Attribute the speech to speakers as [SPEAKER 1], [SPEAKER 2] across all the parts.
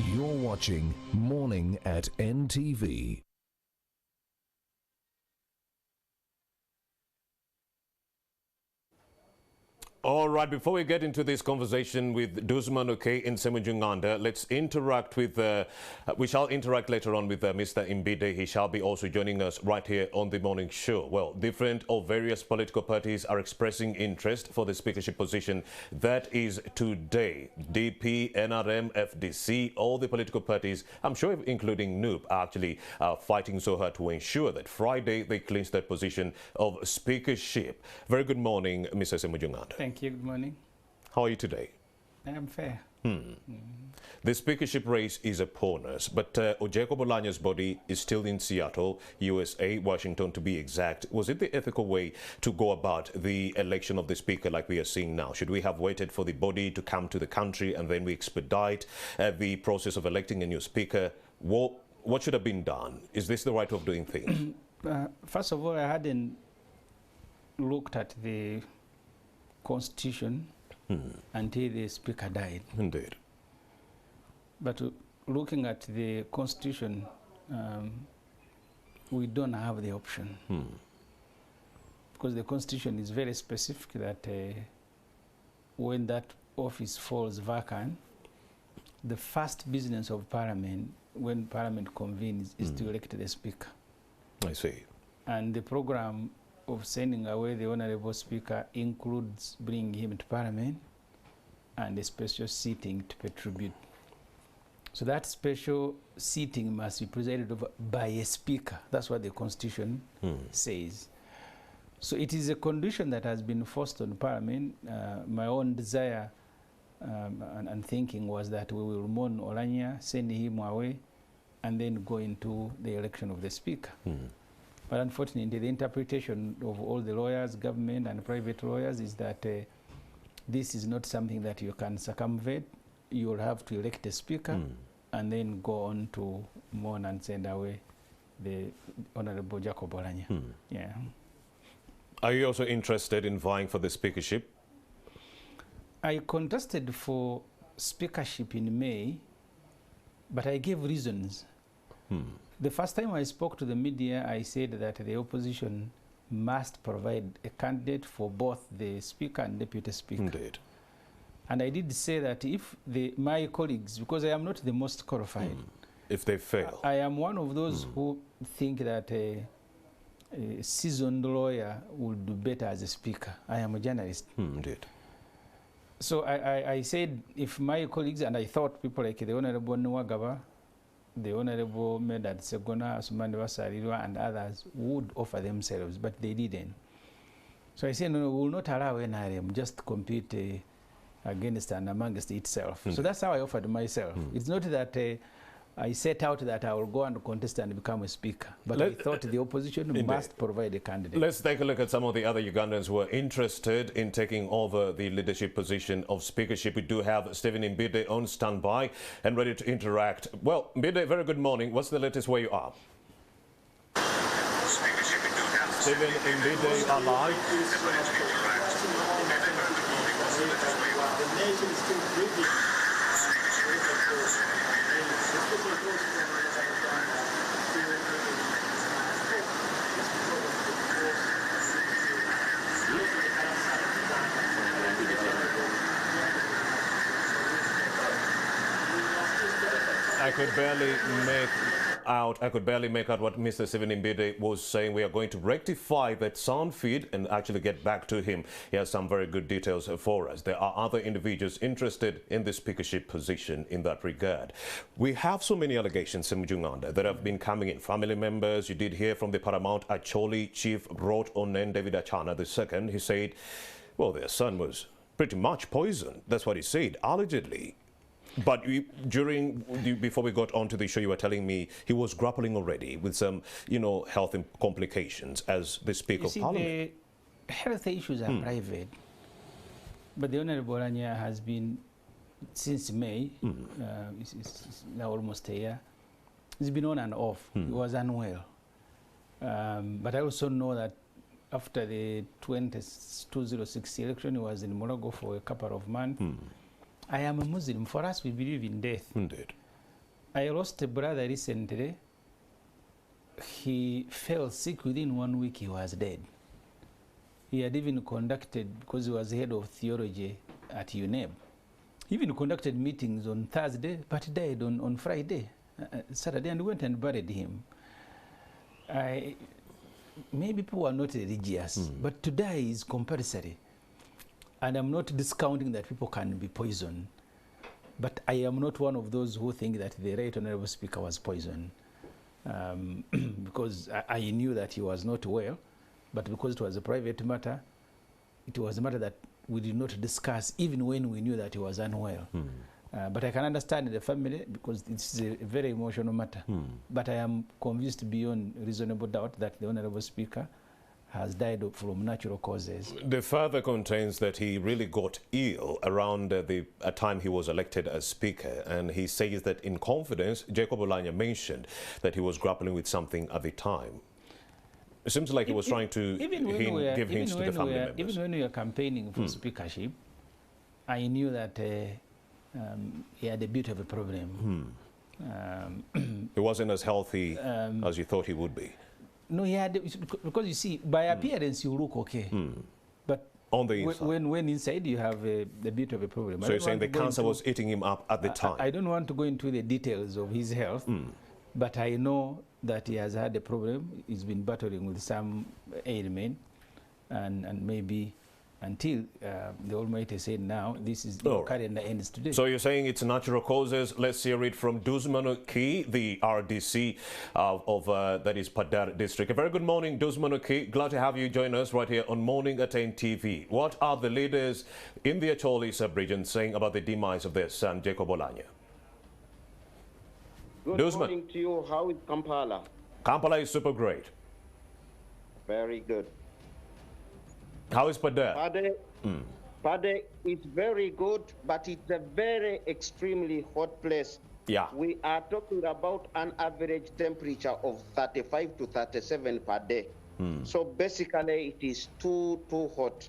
[SPEAKER 1] You're watching Morning at NTV.
[SPEAKER 2] All right, before we get into this conversation with Duzman Oke in Semujunganda, let's interact with, we shall interact later on with Mr. Mbide. He shall be also joining us right here on the morning show. Well, different or various political parties are expressing interest for the speakership position. That is today. DP, NRM, FDC, all the political parties, I'm sure including NUP, are actually fighting so hard to ensure that Friday they clinch that position of speakership. Very good morning, Mr. Semujunganda.
[SPEAKER 3] Thank you. Good morning.
[SPEAKER 2] How are you today?
[SPEAKER 3] I am fair.
[SPEAKER 2] The speakership race is upon us, but Oulanyah's body is still in Seattle, USA, Washington to be exact. Was it the ethical way to go about the election of the speaker like we are seeing now? Should we have waited for the body to come to the country and then we expedite the process of electing a new speaker? What should have been done? Is this the right way of doing things?
[SPEAKER 3] First of all, I hadn't looked at the Constitution until the speaker died.
[SPEAKER 2] Indeed.
[SPEAKER 3] But looking at the Constitution, we don't have the option. Because the Constitution is very specific that when that office falls vacant, the first business of Parliament, when Parliament convenes, is to elect the speaker.
[SPEAKER 2] I see.
[SPEAKER 3] And the program of sending away the Honourable Speaker includes bringing him to Parliament and a special seating to pay tribute. So that special seating must be presided over by a speaker. That's what the Constitution says. So it is a condition that has been forced on Parliament. My own desire and thinking was that we will mourn Oulanyah, send him away, and then go into the election of the speaker. But unfortunately, the interpretation of all the lawyers, government and private lawyers, is that this is not something that you can circumvent. You will have to elect a speaker and then go on to mourn and send away the Honorable Jacob Oulanyah. Yeah.
[SPEAKER 2] Are you also interested in vying for the speakership?
[SPEAKER 3] I contested for speakership in May, but I gave reasons. The first time I spoke to the media, I said that the opposition must provide a candidate for both the speaker and deputy speaker.
[SPEAKER 2] Indeed.
[SPEAKER 3] And I did say that if my colleagues, because I am not the most qualified,
[SPEAKER 2] if they fail,
[SPEAKER 3] I am one of those who think that a seasoned lawyer would do better as a speaker. I am a journalist.
[SPEAKER 2] Indeed.
[SPEAKER 3] So I said if my colleagues, and I thought people like the Honorable Nwagaba, the Honorable Medad Segona, Asumani Wasarirwa, and others would offer themselves, but they didn't. So I said, no, we will not allow NRM just to compete against and amongst itself. So that's how I offered myself. It's not that I set out that I will go and contest and become a speaker, but I thought the opposition must provide a candidate.
[SPEAKER 2] Let's take a look at some of the other Ugandans who are interested in taking over the leadership position of speakership. We do have Stephen Mbide on standby and ready to interact. Well, Mbide, very good morning. What's the latest where you are? Stephen Mbide are live.
[SPEAKER 4] The nation is still breathing.
[SPEAKER 2] I could barely make out what Mr. Stephen Mbide was saying. We are going to rectify that sound feed and actually get back to him. He has some very good details for us. There are other individuals interested in the speakership position in that regard. We have so many allegations, Semujunganda, that have been coming in. Family members, you did hear from the Paramount Acholi chief, brought on David Achana II. He said, well, their son was pretty much poisoned. That's what he said, allegedly. But before we got onto the show, you were telling me he was grappling already with some, health complications as the Speaker of Parliament.
[SPEAKER 3] The health issues are private, but the Honourable Oulanyah has been, since May, it's now almost a year, he's been on and off. He was unwell. But I also know that after the 2006 election, he was in Morocco for a couple of months. I am a Muslim. For us, we believe in death.
[SPEAKER 2] Indeed.
[SPEAKER 3] I lost a brother recently. He fell sick within 1 week, he was dead. He had even conducted, because he was head of theology at UNEB, he even conducted meetings on Thursday, but he died on Friday, Saturday, and went and buried him. Maybe people are not religious, but to die is compulsory. And I'm not discounting that people can be poisoned, but I am not one of those who think that the Right Honourable Speaker was poisoned, because I knew that he was not well, but because it was a private matter, it was a matter that we did not discuss even when we knew that he was unwell. But I can understand the family because this is a very emotional matter. But I am convinced beyond reasonable doubt that the Honourable Speaker has died from natural causes.
[SPEAKER 2] The father contains that he really got ill around the time he was elected as Speaker, and he says that in confidence, Jacob Oulanyah mentioned that he was grappling with something at the time. It seems like he was trying to give hints to the family members.
[SPEAKER 3] Even when we were campaigning for speakership, I knew that he had a bit of a problem.
[SPEAKER 2] He wasn't as healthy as you thought he would be.
[SPEAKER 3] No, he had, because you see, by appearance you look okay, but
[SPEAKER 2] on the inside,
[SPEAKER 3] when inside you have a bit of a problem.
[SPEAKER 2] So you're saying the cancer was eating him up at the time?
[SPEAKER 3] I don't want to go into the details of his health, but I know that he has had a problem. He's been battling with some ailment, and maybe until the Almighty said now, this is your calendar ends today.
[SPEAKER 2] So you're saying it's natural causes. Let's hear it from Duzman Ki, the RDC of that is Padar district. A very good morning, Duzman Ki. Glad to have you join us right here on Morning at NTV. What are the leaders in the Acholi sub-region saying about the demise of their son, Jacob Oulanyah?
[SPEAKER 4] Good morning to you. How is Kampala?
[SPEAKER 2] Kampala is super great.
[SPEAKER 4] Very good.
[SPEAKER 2] How is Padar?
[SPEAKER 4] Padar is very good, but it's a very extremely hot place.
[SPEAKER 2] Yeah.
[SPEAKER 4] We are talking about an average temperature of 35 to 37 per day. So basically it is too hot.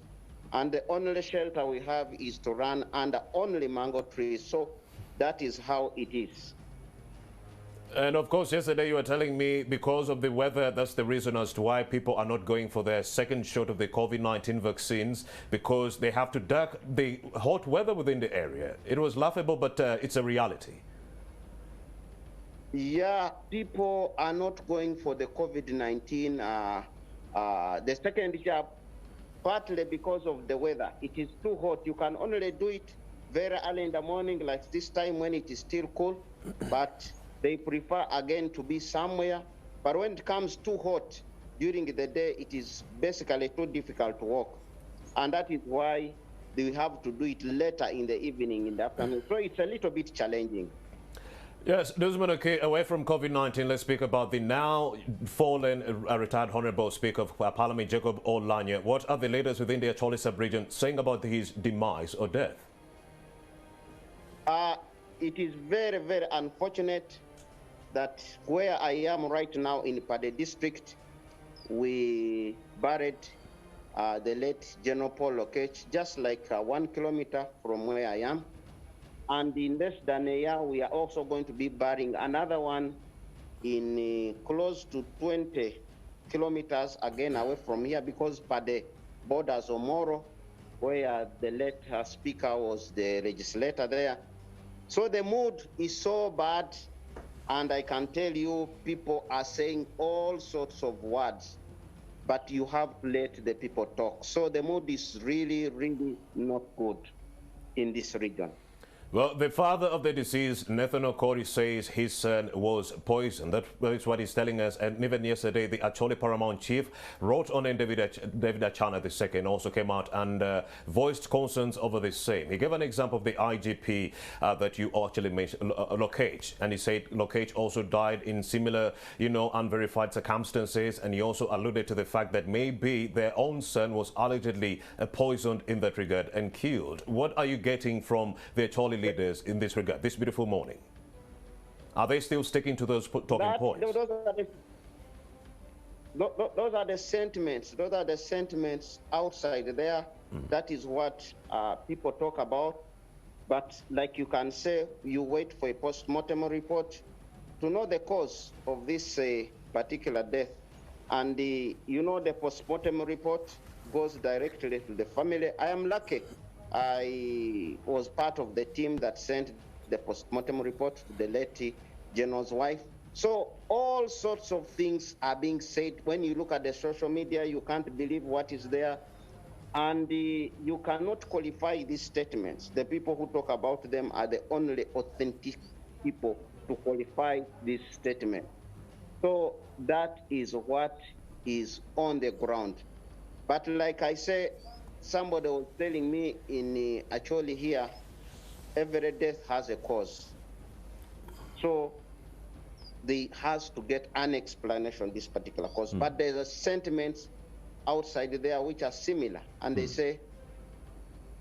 [SPEAKER 4] And the only shelter we have is to run under only mango trees. So that is how it is.
[SPEAKER 2] And of course, yesterday you were telling me because of the weather, that's the reason as to why people are not going for their second shot of the COVID-19 vaccines, because they have to duck the hot weather within the area. It was laughable, but it's a reality.
[SPEAKER 4] Yeah, people are not going for the COVID-19, the second jab, partly because of the weather. It is too hot. You can only do it very early in the morning, like this time when it is still cool, but they prefer again to be somewhere. But when it comes too hot during the day, it is basically too difficult to walk. And that is why they have to do it later in the evening, in the afternoon. So it's a little bit challenging.
[SPEAKER 2] Yes, Duzman, okay, away from COVID-19, let's speak about the now fallen retired Honourable Speaker of Parliament, Jacob Oulanyah. What are the leaders within the Acholi sub-region saying about his demise or death?
[SPEAKER 4] It is very, very unfortunate that where I am right now in Padar district, we buried the late General Paul Lokech, just like 1 kilometer from where I am. And in less than a year, we are also going to be burying another one in close to 20 kilometers again away from here, because Padar borders Omoro, where the late speaker was the legislator there. So the mood is so bad, and I can tell you people are saying all sorts of words, but you have to let the people talk. So the mood is really, really not good in this region.
[SPEAKER 2] Well, the father of the deceased, Nathan Okori, says his son was poisoned. That is what he's telling us. And even yesterday, the Acholi Paramount Chief wrote on David Achana II, also came out and voiced concerns over the same. He gave an example of the IGP that you actually mentioned, Lokech. And he said Lokech also died in similar, unverified circumstances. And he also alluded to the fact that maybe their own son was allegedly poisoned in that regard and killed. What are you getting from the Acholi leaders in this regard, this beautiful morning? Are they still sticking to those talking points?
[SPEAKER 4] Those are the sentiments. Those are the sentiments outside there. That is what people talk about. But like you can say, you wait for a post-mortem report to know the cause of this particular death. And the post-mortem report goes directly to the family. I am lucky. I was part of the team that sent the post-mortem report to the late General's wife. So all sorts of things are being said. When you look at the social media, you can't believe what is there. And you cannot qualify these statements. The people who talk about them are the only authentic people to qualify this statement. So that is what is on the ground. But like I say, somebody was telling me in actually here, every death has a cause. So they has to get an explanation, this particular cause. But there's a sentiments outside there which are similar, and they say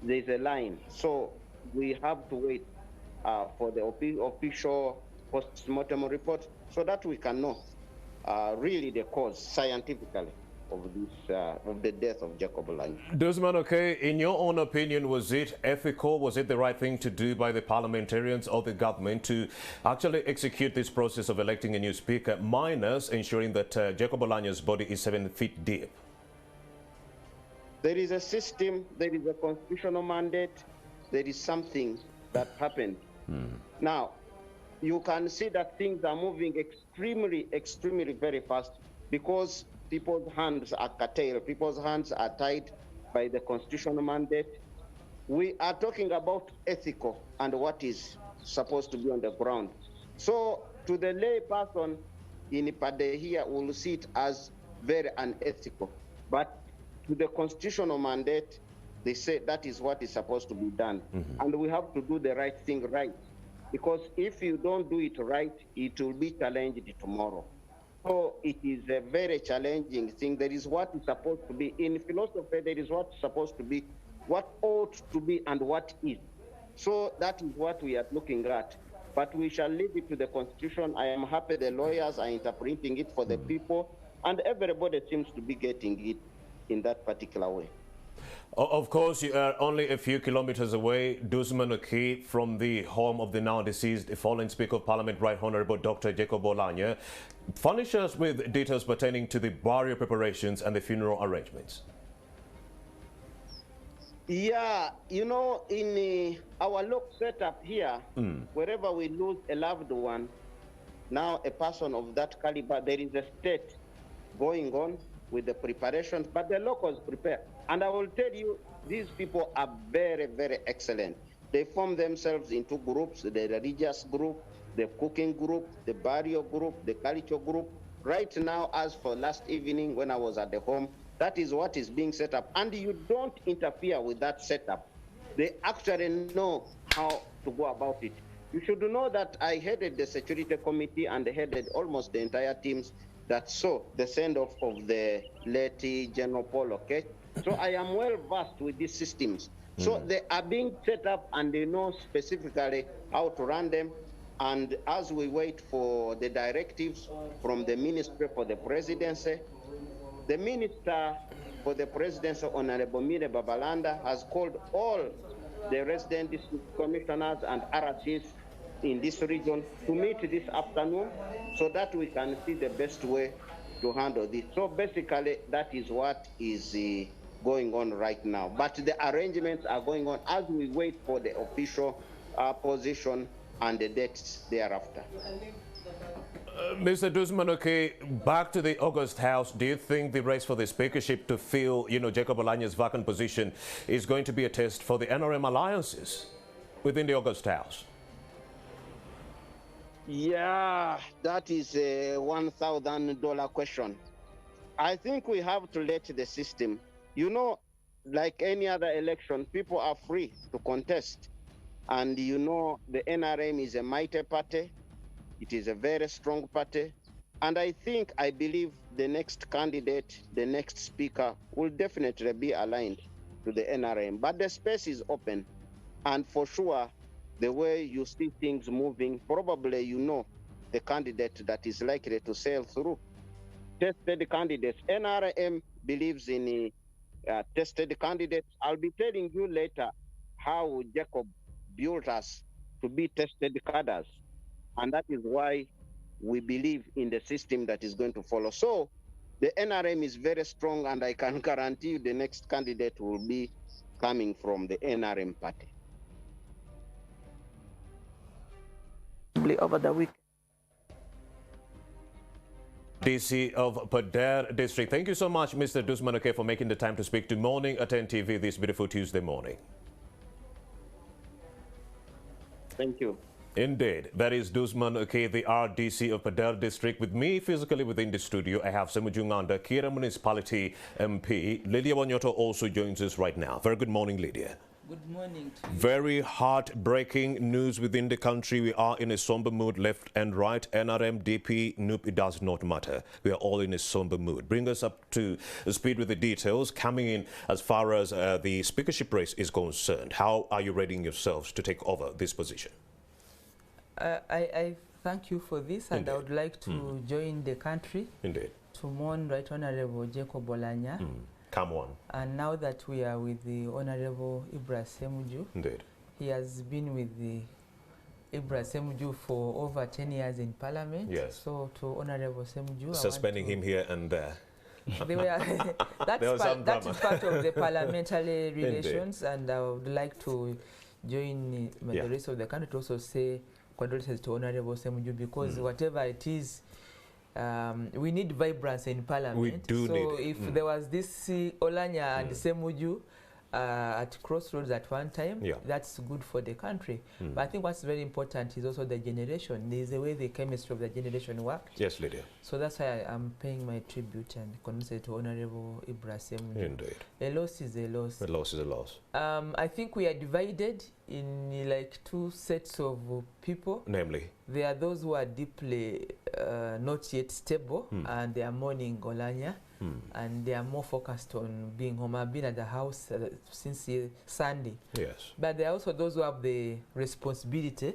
[SPEAKER 4] there's a line. So we have to wait for the official post-mortem report so that we can know really the cause scientifically of this of the death of Jacob Oulanyah.
[SPEAKER 2] Desmond, okay, in your own opinion, was it ethical? Was it the right thing to do by the parliamentarians or the government to actually execute this process of electing a new speaker, minus ensuring that Jacob Oulanyah's body is 7 feet deep?
[SPEAKER 4] There is a system, there is a constitutional mandate, there is something that happened. Now, you can see that things are moving extremely, extremely very fast because people's hands are curtailed, people's hands are tied by the constitutional mandate. We are talking about ethical and what is supposed to be on the ground. So to the lay person in Pade here will see it as very unethical. But to the constitutional mandate, they say that is what is supposed to be done. And we have to do the right thing right. Because if you don't do it right, it will be challenged tomorrow. So it is a very challenging thing. There is what is supposed to be. In philosophy, there is what's supposed to be, what ought to be, and what is. So that is what we are looking at. But we shall leave it to the Constitution. I am happy the lawyers are interpreting it for the people, and everybody seems to be getting it in that particular way.
[SPEAKER 2] Of course, you are only a few kilometers away, Desmond Oki, from the home of the now deceased fallen Speaker of Parliament, Right Honourable Dr. Jacob Oulanyah. Furnish us with details pertaining to the burial preparations and the funeral arrangements.
[SPEAKER 4] Yeah, you know, in our local setup here, wherever we lose a loved one, now a person of that caliber, there is a state going on with the preparations, but the locals prepare. And I will tell you, these people are very, very excellent. They form themselves into groups, the religious group, the cooking group, the burial group, the culture group. Right now, as for last evening when I was at the home, that is what is being set up. And you don't interfere with that setup. They actually know how to go about it. You should know that I headed the security committee and headed almost the entire teams that saw the send-off of the late General Paul, okay? So I am well versed with these systems. So they are being set up and they know specifically how to run them. And as we wait for the directives from the Ministry for the Presidency, the Minister for the Presidency, Honorable Mire Babalanda, has called all the resident district commissioners and RCs in this region to meet this afternoon so that we can see the best way to handle this. So basically, that is what is going on right now. But the arrangements are going on as we wait for the official position and the dates thereafter.
[SPEAKER 2] Mr. Desmond, okay, back to the August House, do you think the race for the speakership to fill, Jacob Oulanyah's vacant position is going to be a test for the NRM alliances within the August House?
[SPEAKER 4] Yeah, that is a $1,000 question. I think we have to let the system, like any other election, people are free to contest. And the NRM is a mighty party. It is a very strong party. And I believe the next candidate, the next speaker will definitely be aligned to the NRM. But the space is open. And for sure, the way you see things moving, probably the candidate that is likely to sail through. Tested candidates. NRM believes in tested candidates. I'll be telling you later how Jacob built us to be tested cadres. And that is why we believe in the system that is going to follow. So the NRM is very strong, and I can guarantee you the next candidate will be coming from the NRM party.
[SPEAKER 5] Over the week.
[SPEAKER 1] DC of Pader District. Thank you so much, Mr. Dusmanoke, for making the time to speak to Morning at NTV this beautiful Tuesday morning.
[SPEAKER 4] Thank you.
[SPEAKER 1] Indeed. That is Dusmanoke, the RDC of Pader District. With me physically within the studio, I have Semujunganda, Kira Municipality MP. Lydia Wanyoto also joins us right now. Very good morning, Lydia.
[SPEAKER 6] Good morning to you.
[SPEAKER 1] Very heartbreaking news within the country. We are in a somber mood, left and right. NRM, DP, NUP, it does not matter. We are all in a somber mood. Bring us up to speed with the details coming in as far as the speakership race is concerned. How are you readying yourselves to take over this position?
[SPEAKER 6] I thank you for this.
[SPEAKER 1] Indeed.
[SPEAKER 6] And I would like to join the country
[SPEAKER 1] Indeed.
[SPEAKER 6] to mourn Right Honorable Jacob Oulanyah.
[SPEAKER 1] Come on.
[SPEAKER 6] And now that we are with the Honorable Ibra Semuju,
[SPEAKER 1] Indeed.
[SPEAKER 6] he has been with the Ibra Semuju for over 10 years in Parliament.
[SPEAKER 1] Yes.
[SPEAKER 6] So to Honorable Semuju,
[SPEAKER 1] Suspending him here and there.
[SPEAKER 6] They were that is part of the parliamentary relations. Indeed. And I would like to join the rest of the country to also say condolences to Honorable Semuju, because whatever it is, we need vibrancy in Parliament.
[SPEAKER 1] We do
[SPEAKER 6] so
[SPEAKER 1] need it.
[SPEAKER 6] If there was this Oulanyah and Semuju at crossroads at one time, that's good for the country. But I think what's very important is also the generation. There's the way the chemistry of the generation worked.
[SPEAKER 1] Yes, Lydia.
[SPEAKER 6] So that's why I'm paying my tribute and condolences to Honorable Ibra Semuju.
[SPEAKER 1] Indeed.
[SPEAKER 6] A loss is a loss.
[SPEAKER 1] A loss is a loss.
[SPEAKER 6] I think we are divided in like two sets of people.
[SPEAKER 1] Namely?
[SPEAKER 6] There are those who are deeply not yet stable, and they are mourning Oulanyah, and they are more focused on being home. I've been at the house since Sunday.
[SPEAKER 1] Yes.
[SPEAKER 6] But there are also those who have the responsibility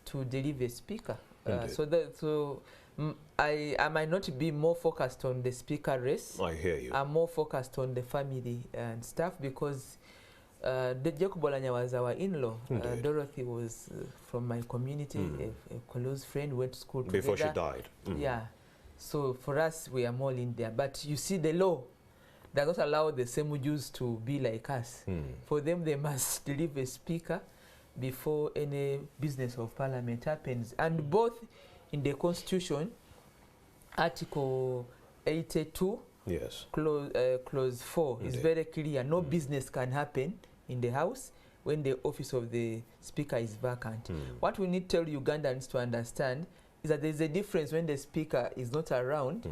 [SPEAKER 6] to deliver a speaker. I might not be more focused on the speaker race.
[SPEAKER 1] I hear you.
[SPEAKER 6] I'm more focused on the family and stuff, because the Jacob Oulanyah was our in-law. Dorothy was from my community, a close friend, went to school together.
[SPEAKER 1] Before she died.
[SPEAKER 6] Yeah. So for us, we are more in there. But you see, the law does not allow the Semujus to be like us. For them, they must deliver a speaker before any business of Parliament happens. And both in the Constitution, Article 82,
[SPEAKER 1] yes,
[SPEAKER 6] clause 4 is very clear. No business can happen in the House when the office of the Speaker is vacant. What we need to tell Ugandans to understand is that there is a difference when the Speaker is not around.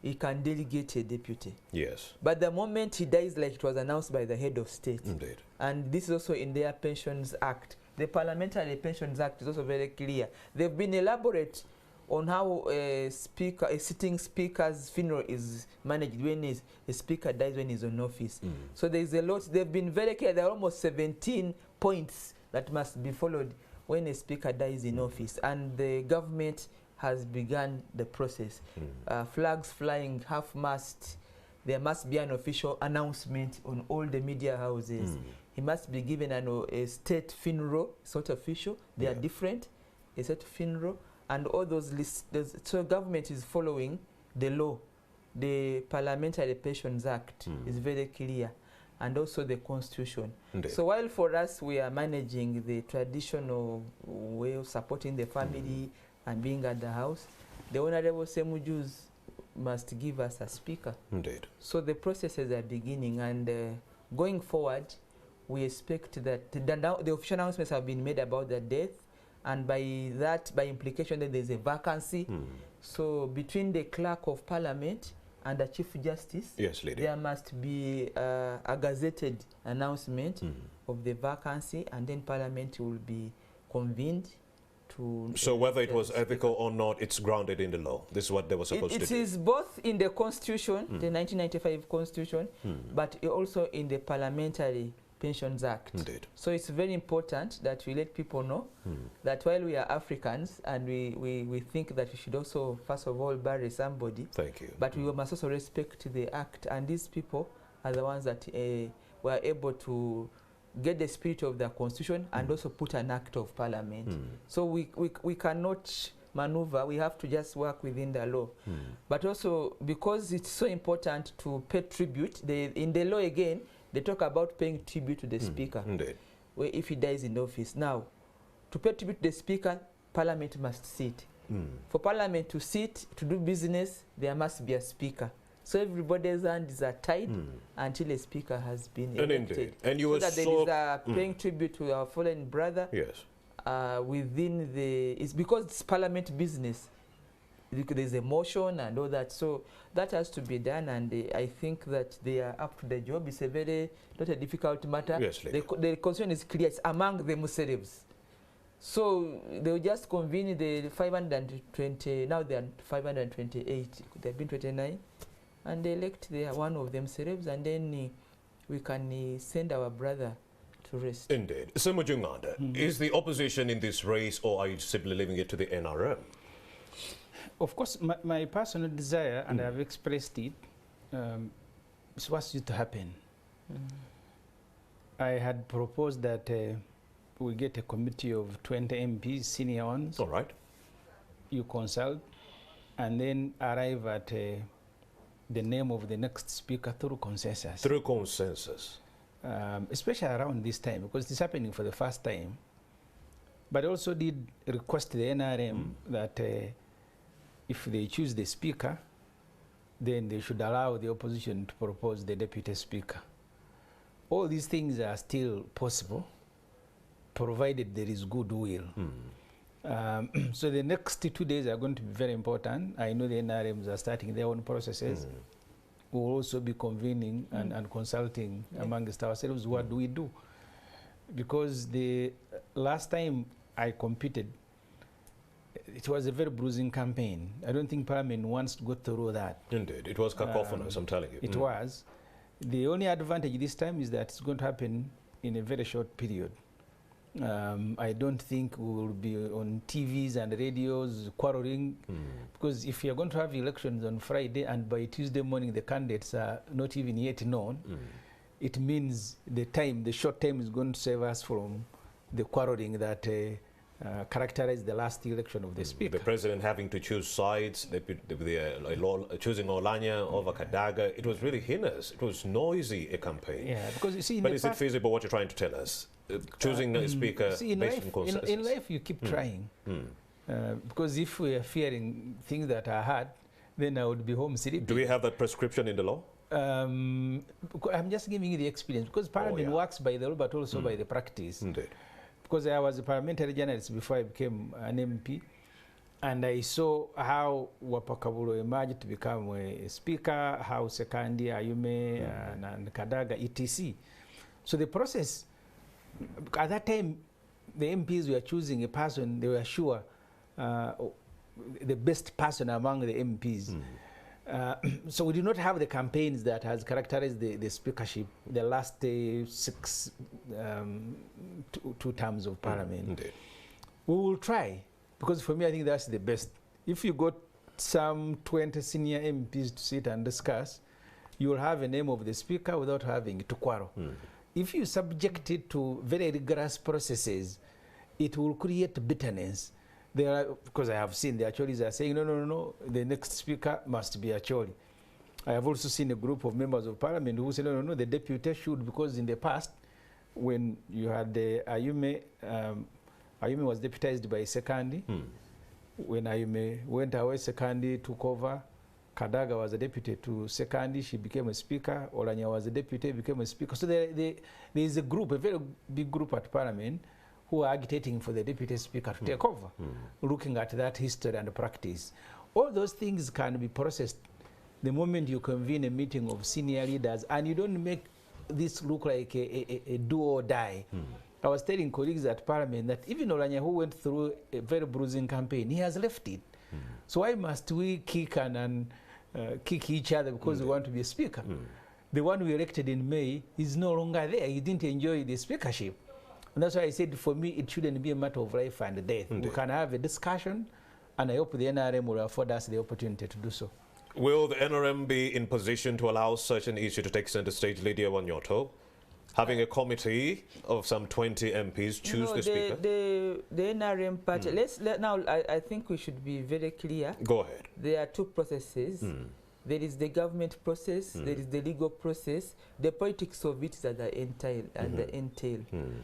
[SPEAKER 6] He can delegate a deputy.
[SPEAKER 1] Yes.
[SPEAKER 6] But the moment he dies, like it was announced by the head of state,
[SPEAKER 1] Indeed.
[SPEAKER 6] and this is also in their Pensions Act. The Parliamentary Pensions Act is also very clear. They've been elaborate on how a sitting speaker's funeral is managed when a speaker dies when he's in office. So there's a lot. They've been very clear. There are almost 17 points that must be followed when a speaker dies in office, and the government has begun the process. Flags flying, half-mast. There must be an official announcement on all the media houses. He must be given a state funeral. It's not official. They are different. A state funeral. And all those lists. So government is following the law. The Parliamentary Pensions Act is very clear. And also the Constitution. Indeed. So while for us we are managing the traditional way of supporting the family and being at the house, the Honorable Semujus must give us a speaker.
[SPEAKER 1] Indeed.
[SPEAKER 6] So the processes are beginning, and going forward, we expect that the official announcements have been made about the death, and by implication, that there's a vacancy. So between the Clerk of Parliament and the Chief Justice,
[SPEAKER 1] yes, lady,
[SPEAKER 6] there must be a gazetted announcement of the vacancy, and then Parliament will be convened.
[SPEAKER 1] So whether it was ethical or not, it's grounded in the law. This is what they were supposed to do.
[SPEAKER 6] It is both in the Constitution, the 1995 Constitution, but also in the Parliamentary Pensions Act.
[SPEAKER 1] Indeed.
[SPEAKER 6] So it's very important that we let people know that while we are Africans and we think that we should also, first of all, bury somebody.
[SPEAKER 1] Thank you.
[SPEAKER 6] But we must also respect the Act, and these people are the ones that were able to get the spirit of the constitution and also put an act of parliament. So we cannot maneuver, we have to just work within the law. But also, because it's so important to pay tribute, in the law again, they talk about paying tribute to the speaker if he dies in office. Now, to pay tribute to the speaker, parliament must sit. For parliament to sit, to do business, there must be a speaker. So everybody's hands are tied until a speaker has been elected.
[SPEAKER 2] And you were
[SPEAKER 6] that there is a paying tribute to our fallen brother.
[SPEAKER 2] Yes.
[SPEAKER 6] Within it's because it's parliament business. There's a motion and all that, so that has to be done, and I think that they are up to the job. It's a not a difficult matter.
[SPEAKER 2] Yes,
[SPEAKER 6] the concern is clear. It's among the Muslims. So they will just convene the 520, now they are 528, there have been 29, and they elect one of them Muslims, and then we can send our brother to rest.
[SPEAKER 2] Indeed. Semujunganda, is the opposition in this race, or are you simply leaving it to the NRM?
[SPEAKER 3] Of course, my personal desire, and I've expressed it, is what's due to happen. I had proposed that we get a committee of 20 MPs, senior ones.
[SPEAKER 2] All right.
[SPEAKER 3] You consult, and then arrive at the name of the next speaker through consensus.
[SPEAKER 2] Through consensus.
[SPEAKER 3] Especially around this time, because it's happening for the first time. But I also did request the NRM that if they choose the speaker, then they should allow the opposition to propose the deputy speaker. All these things are still possible, provided there is goodwill. So the next 2 days are going to be very important. I know the NRMs are starting their own processes. We'll also be convening and consulting amongst ourselves. What do we do? Because the last time I competed, it was a very bruising campaign. I don't think Parliament wants to go through that.
[SPEAKER 2] Indeed, it was cacophonous, I'm telling you.
[SPEAKER 3] It was. The only advantage this time is that it's going to happen in a very short period. I don't think we will be on TVs and radios quarreling, because if you're going to have elections on Friday and by Tuesday morning the candidates are not even yet known, it means the short time is going to save us from the quarreling that characterized the last election of the speaker.
[SPEAKER 2] The president having to choose sides, choosing Oulanyah over Kadaga, it was really heinous. It was noisy, a campaign.
[SPEAKER 3] Yeah, because you see,
[SPEAKER 2] but is it feasible what you're trying to tell us? Choosing a speaker based on consensus?
[SPEAKER 3] In life, you keep trying. Because if we are fearing things that are hard, then I would be home sleeping.
[SPEAKER 2] Do we have that prescription in the law?
[SPEAKER 3] I'm just giving you the experience, because Parliament works by the law, but also by the practice.
[SPEAKER 2] Indeed.
[SPEAKER 3] Because I was a parliamentary journalist before I became an MP, and I saw how Wapakabulo emerged to become a speaker, how Sekandi, Ayume, and Kadaga, etc. So the process, at that time, the MPs were choosing a person, they were sure the best person among the MPs. So we do not have the campaigns that has characterized the speakership, the last two terms of Parliament.
[SPEAKER 2] Indeed.
[SPEAKER 3] We will try, because for me I think that's the best. If you got some 20 senior MPs to sit and discuss, you will have a name of the speaker without having to quarrel. If you subject it to very rigorous processes, it will create bitterness. Because I have seen the Acholis are saying, no, the next speaker must be Acholi. I have also seen a group of members of Parliament who say, no, the deputy should, because in the past, when you had the Ayume, Ayume was deputized by Sekandi. When Ayume went away, Sekandi took over. Kadaga was a deputy to Sekandi, she became a speaker. Oulanyah was a deputy, became a speaker. So there is a group, a very big group at Parliament, who are agitating for the deputy speaker to take over, looking at that history and practice. All those things can be processed the moment you convene a meeting of senior leaders, and you don't make this look like a do or die. I was telling colleagues at Parliament that even Oulanyah, who went through a very bruising campaign, he has left it. So why must we kick and kick each other because we want to be a speaker? The one we elected in May is no longer there. He didn't enjoy the speakership. And that's why I said, for me, it shouldn't be a matter of life and death. We can have a discussion, and I hope the NRM will afford us the opportunity to do so.
[SPEAKER 2] Will the NRM be in position to allow such an issue to take center stage, Lydia Wanyoto?
[SPEAKER 1] Having a committee of some 20 MPs choose the speaker?
[SPEAKER 6] The NRM party, I think we should be very clear.
[SPEAKER 1] Go ahead.
[SPEAKER 6] There are two processes. There is the government process, there is the legal process. The politics of it is at the entail.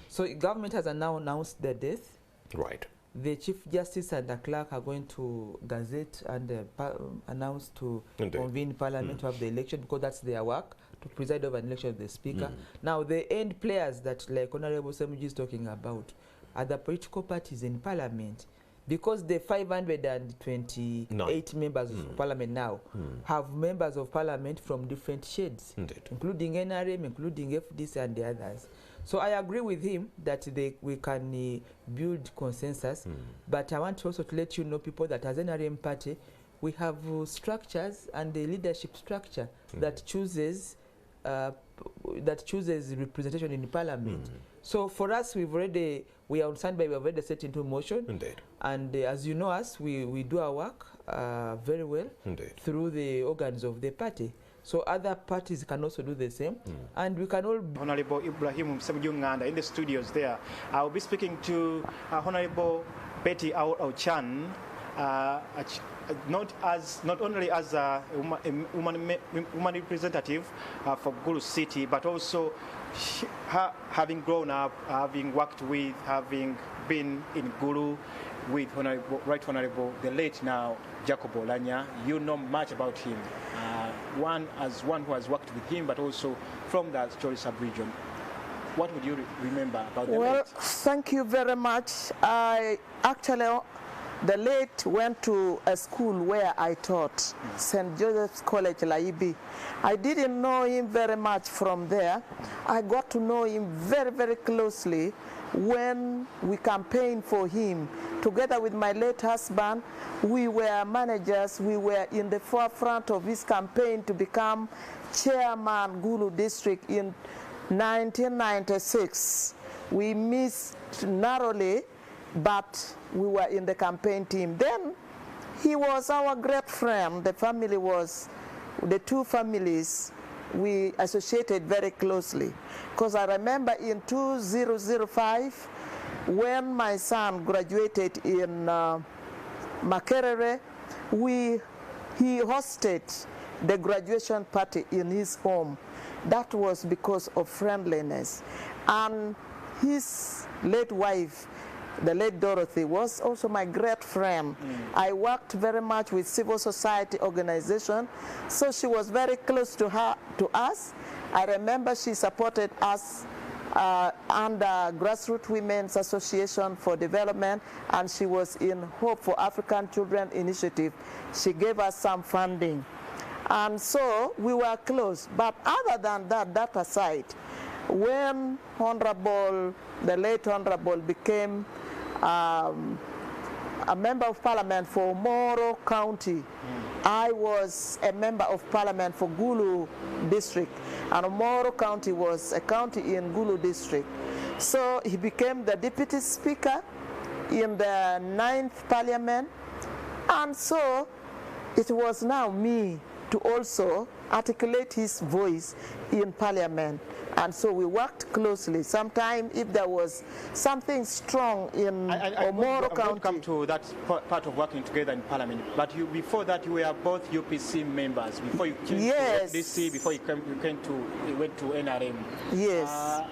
[SPEAKER 6] So government has now announced the death.
[SPEAKER 1] Right.
[SPEAKER 6] The Chief Justice and the clerk are going to gazette and announce to convene Parliament to have the election, because that's their work, to preside over an election of the Speaker. Now, the end players that, like Honorable Semuji is talking about, are the political parties in Parliament. Because the 528 members of Parliament now have members of Parliament from different shades, including NRM, including FDC and the others. So I agree with him that we can build consensus, but I want also to let you know, people, that as NRM party, we have structures and the leadership structure that chooses representation in Parliament. So for us, we are on standby. We have already set into motion.
[SPEAKER 1] Indeed.
[SPEAKER 6] And as you know us, we do our work very well through the organs of the party. So other parties can also do the same, and we can all.
[SPEAKER 5] Honorable Ibrahim Semjunganda in the studios there. I will be speaking to Honorable Betty Auchan, not only as a woman representative for Gulu City, but also having grown up, having worked with, having been in Gulu with Right Honorable, the late now Jacob Oulanyah. You know much about him. One who has worked with him, but also from the Story sub-region. What would you remember about the late?
[SPEAKER 7] Thank you very much. The late went to a school where I taught, St. Joseph's College, Laibi. I didn't know him very much from there. I got to know him very, very closely when we campaigned for him. Together with my late husband, we were managers. We were in the forefront of his campaign to become chairman Gulu district in 1996. We missed narrowly, but we were in the campaign team. Then he was our great friend. The two families, we associated very closely. Because I remember in 2005, when my son graduated in Makerere, he hosted the graduation party in his home. That was because of friendliness. And his late wife, the late Dorothy, was also my great friend. I worked very much with civil society organization, so she was very close to us. I remember she supported us under Grassroots Women's Association for Development, and she was in Hope for African Children Initiative. She gave us some funding. And so we were close. But other than that aside, when the late Honorable became a member of Parliament for Moro County, I was a member of Parliament for Gulu District, and Moro County was a county in Gulu District. So he became the Deputy Speaker in the 9th Parliament, and so it was now me to also articulate his voice in Parliament. And so we worked closely. Sometimes if there was something strong in Moro County. I won't come
[SPEAKER 5] to that part of working together in Parliament, but before that you were both UPC members. Before you came to FDC, before you went to NRM.
[SPEAKER 7] Yes.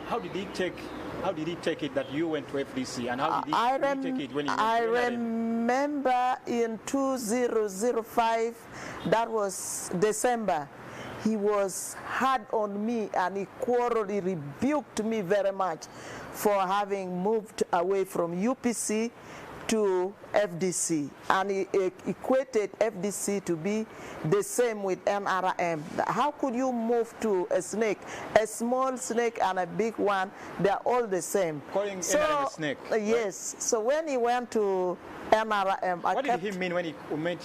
[SPEAKER 5] How did he take it that you went to FDC, and how did he take it when you went to NRM?
[SPEAKER 7] I remember in 2005, that was December, he was hard on me and he rebuked me very much for having moved away from UPC to FDC, and he equated FDC to be the same with NRM. How could you move to a snake? A small snake and a big one, they're all the same.
[SPEAKER 5] Calling NRM a snake?
[SPEAKER 7] Yes. So when he went to NRM,
[SPEAKER 5] what did he mean when he went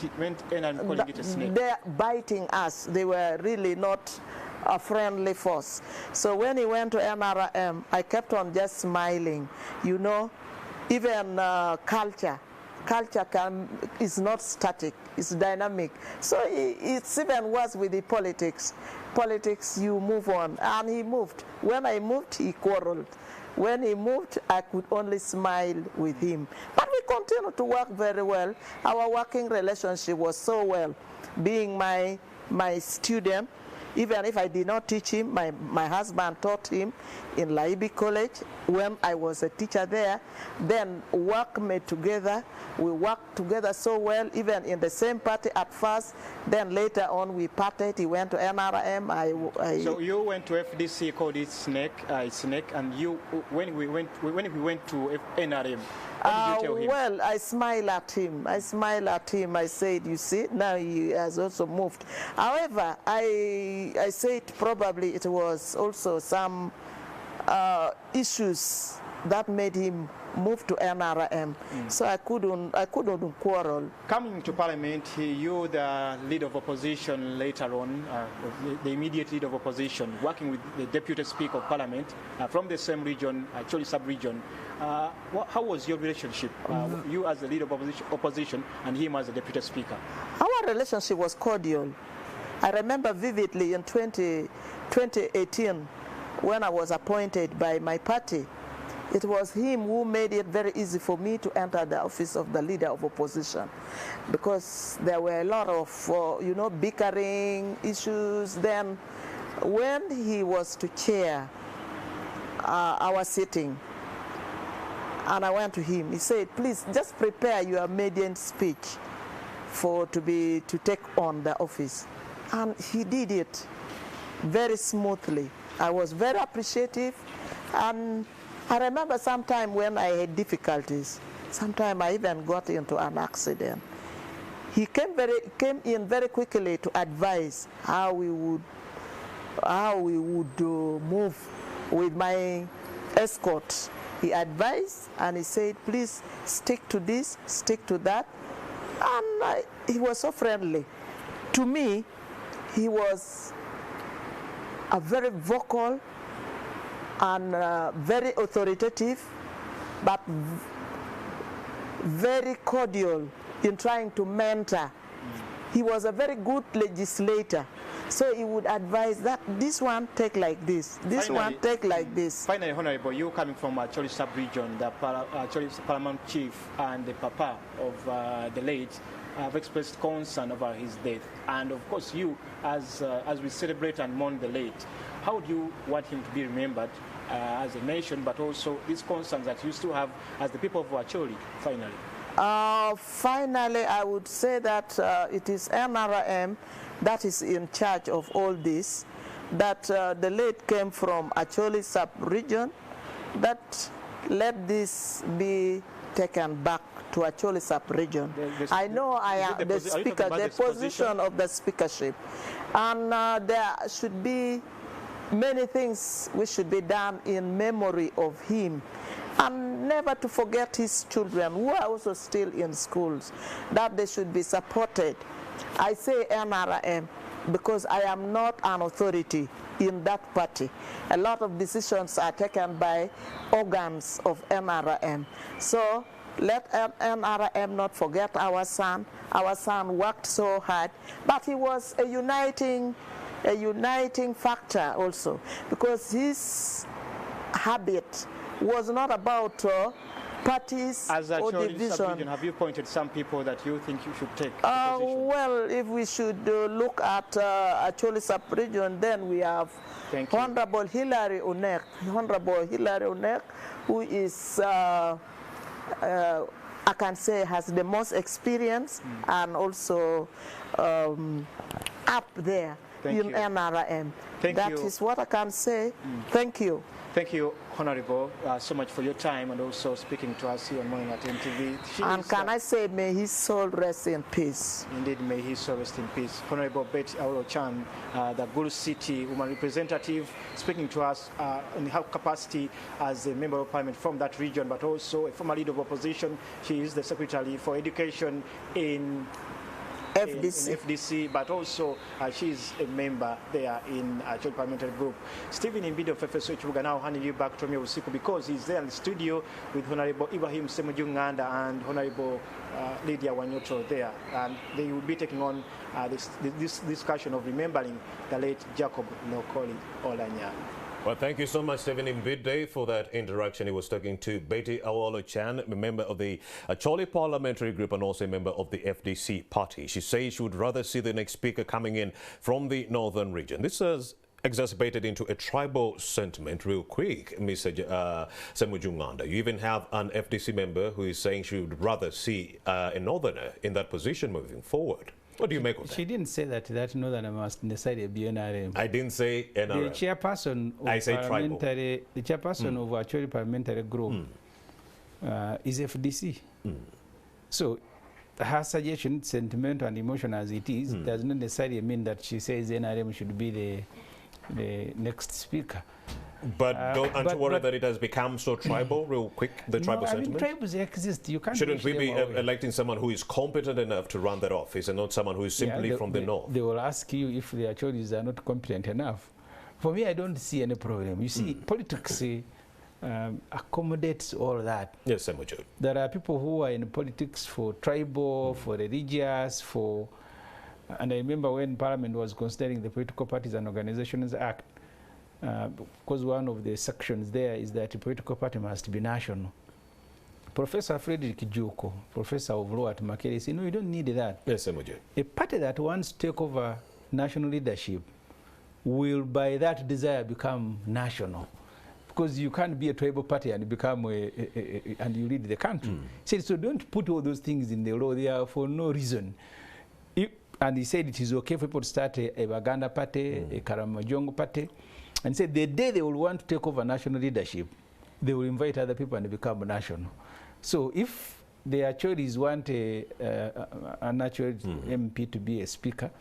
[SPEAKER 5] NRM calling it a snake?
[SPEAKER 7] They're biting us. They were really not a friendly force. So when he went to NRM, I kept on just smiling. You know, even culture culture is not static, it's dynamic. So it's even worse with the politics. Politics, you move on, and he moved. When I moved, he quarreled. When he moved, I could only smile with him. But we continued to work very well. Our working relationship was so well. Being my student, even if I did not teach him, my husband taught him in Laibi College when I was a teacher there. Then work made together. We worked together so well, even in the same party at first. Then later on we parted. He went to NRM.
[SPEAKER 5] So you went to FDC, called it SNEC, and you, when we went to NRM, what did you tell him?
[SPEAKER 7] Well, I smiled at him. I said, you see, now he has also moved. However, I said probably it was also some issues that made him move to NRM. So I couldn't quarrel.
[SPEAKER 5] Coming to Parliament, you the leader of opposition later on, the immediate leader of opposition, working with the Deputy Speaker of Parliament from the same region, actually sub-region. How was your relationship, you as the leader of opposition and him as the Deputy Speaker?
[SPEAKER 7] Our relationship was cordial. I remember vividly in 2018 when I was appointed by my party. It was him who made it very easy for me to enter the office of the leader of opposition, because there were a lot of, bickering issues. Then when he was to chair our sitting, and I went to him, he said, please just prepare your maiden speech to take on the office. And he did it very smoothly. I was very appreciative, and I remember sometime when I had difficulties, sometime I even got into an accident. He came in very quickly to advise how we would move with my escort. He advised and he said, please stick to this, stick to that. And he was so friendly. To me, he was a very vocal and very authoritative, but very cordial in trying to mentor. He was a very good legislator, so he would advise that this one take like this, this one take like this.
[SPEAKER 5] Finally, Honorable, you coming from Acholi sub-region, the Acholi Parliament chief and the papa of the late have expressed concern over his death, and of course you, as we celebrate and mourn the late, how do you want him to be remembered as a nation, but also these concerns that you still have as the people of Acholi, finally?
[SPEAKER 7] Finally, I would say that it is NRM that is in charge of all this, that the late came from Acholi sub-region, that let this be taken back to Acholi sub-region. I know I am the speaker, the position of the speakership, and there should be many things which should be done in memory of him, and never to forget his children who are also still in schools, that they should be supported. I say NRM because I am not an authority in that party. A lot of decisions are taken by organs of NRM. So let NRM not forget our son. Our son worked so hard, but he was a uniting factor also, because his habit was not about parties or division.
[SPEAKER 5] Have you pointed some people that you think you should take?
[SPEAKER 7] Well, if we should look at Acholi sub-region, then we have Honorable Hilary Onek. Honorable Hilary Onek, who is, I can say, has the most experience and also up there in NRM. That is what I can say. Thank you.
[SPEAKER 5] Thank you, Honorable, so much for your time and also speaking to us here on Morning at NTV.
[SPEAKER 7] And can I say, may his soul rest in peace.
[SPEAKER 5] Indeed, may his soul rest in peace. Honorable Betty Auro-Chan, the Gulu City woman representative, speaking to us in her capacity as a member of parliament from that region, but also a former leader of opposition. She is the secretary for education in
[SPEAKER 7] FDC.
[SPEAKER 5] in FDC, but also she's a member there in Choli Parliamentary Group. Stephen Imbide of FSO Chibuga, now handing you back to me Usiku, because he's there in the studio with Honorable Ibrahim Semujunganda and Honorable Lydia Wanyoto there, and they will be taking on this discussion of remembering the late Jacob Lokoli Oulanyah.
[SPEAKER 2] Well, thank you so much, Stephen Imbide, for that interaction. He was talking to Betty Awolo-Chan, a member of the Choli Parliamentary Group and also a member of the FDC party. She says she would rather see the next speaker coming in from the northern region. This has exacerbated into a tribal sentiment real quick, Mr. Semujunganda. You even have an FDC member who is saying she would rather see a northerner in that position moving forward. What do you make of that?
[SPEAKER 3] She didn't say that northerner must decide a BNRM.
[SPEAKER 2] I didn't say NRM.
[SPEAKER 3] The chairperson of the chairperson of our Choli Parliamentary Group is FDC. So her suggestion, sentiment and emotion as it is, does not necessarily mean that she says NRM should be the next speaker.
[SPEAKER 2] But aren't you worried that it has become so tribal real quick, the tribal sentiment?
[SPEAKER 3] I mean, tribes exist. You can't.
[SPEAKER 2] Shouldn't we be electing someone who is competent enough to run that office and not someone who is simply from the north? They
[SPEAKER 3] will ask you if their choices are not competent enough. For me, I don't see any problem. You see, politics accommodates all that.
[SPEAKER 2] Yes, Semuju.
[SPEAKER 3] There are people who are in politics for tribal, for religious, for... And I remember when Parliament was considering the Political Parties and Organizations Act, because one of the sections there is that a political party must be national. Professor Frederick Juko, professor of law at Makerere, said, no, you don't need that.
[SPEAKER 2] Yes, Semuju.
[SPEAKER 3] A party that wants to take over national leadership will, by that desire, become national. Because you can't be a tribal party and become and you lead the country. He said, so don't put all those things in the law there for no reason. And he said it is okay for people to start a Baganda party, a Karamajongo party. And said the day they will want to take over national leadership, they will invite other people and become national. So if their choices want a natural MP to be a speaker,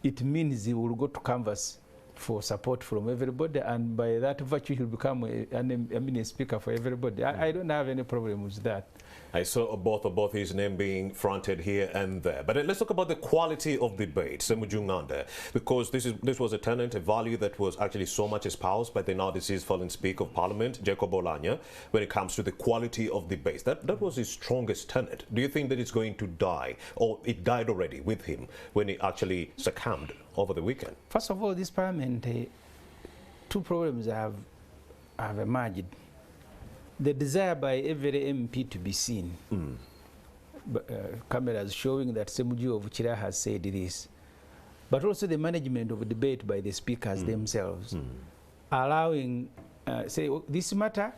[SPEAKER 3] it means he will go to canvass for support from everybody, and by that virtue he'll become a speaker for everybody. I don't have any problem with that.
[SPEAKER 2] I saw both his name being fronted here and there. But let's talk about the quality of debate, Semujunganda, because this was a tenet, a value that was actually so much espoused by the now deceased fallen Speaker of Parliament, Jacob Oulanyah, when it comes to the quality of debate. That was his strongest tenet. Do you think that it's going to die, or it died already with him when he actually succumbed over the weekend?
[SPEAKER 3] First of all, this Parliament, two problems have emerged. The desire by every MP to be seen. Cameras showing that Semuju of Chira has said this. But also the management of debate by the speakers themselves. Allowing, say, oh, this matter,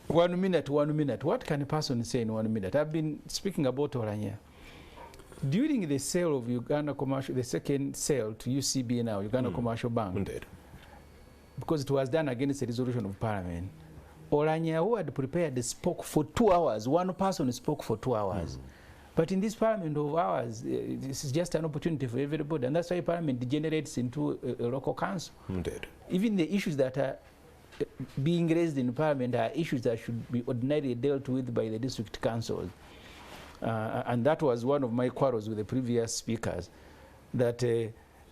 [SPEAKER 3] 1 minute, 1 minute. What can a person say in 1 minute? I've been speaking about Oulanyah. During the sale of Uganda Commercial, the second sale to UCB now, Uganda Commercial Bank,
[SPEAKER 2] Indeed.
[SPEAKER 3] because it was done against the resolution of Parliament, Oulanyah, who had prepared, spoke for 2 hours. One person spoke for 2 hours. But in this Parliament of ours, this is just an opportunity for everybody. And that's why Parliament degenerates into a local council.
[SPEAKER 2] Indeed.
[SPEAKER 3] Even the issues that are being raised in Parliament are issues that should be ordinarily dealt with by the district councils. And that was one of my quarrels with the previous speakers, that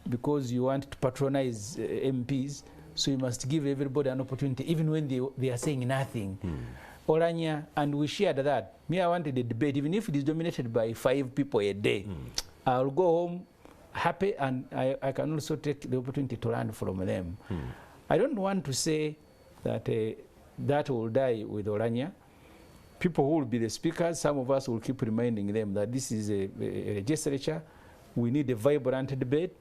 [SPEAKER 3] because you want to patronize MPs, so you must give everybody an opportunity, even when they are saying nothing. Oulanyah, and we shared that. Me, I wanted a debate, even if it is dominated by 5 people a day. I'll go home happy, and I can also take the opportunity to learn from them. I don't want to say that that will die with Oulanyah. People who will be the speakers, some of us will keep reminding them that this is a legislature. We need a vibrant debate.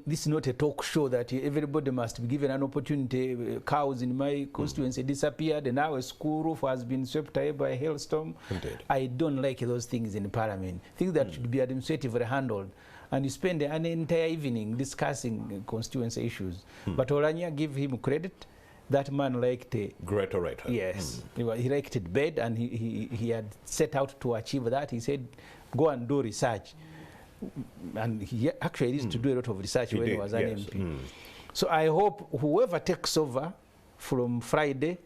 [SPEAKER 3] This is not a talk show that everybody must be given an opportunity. Cows in my constituency disappeared, and now a school roof has been swept away by a hailstorm. Indeed. I don't like those things in Parliament. Things that should be administratively handled. And you spend an entire evening discussing constituency issues. But Oulanyah, give him credit. That man liked a
[SPEAKER 2] great orator.
[SPEAKER 3] Yes, he liked debate, and he had set out to achieve that. He said, go and do research. And he actually used to do a lot of research when he was an MP. So I hope whoever takes over from Friday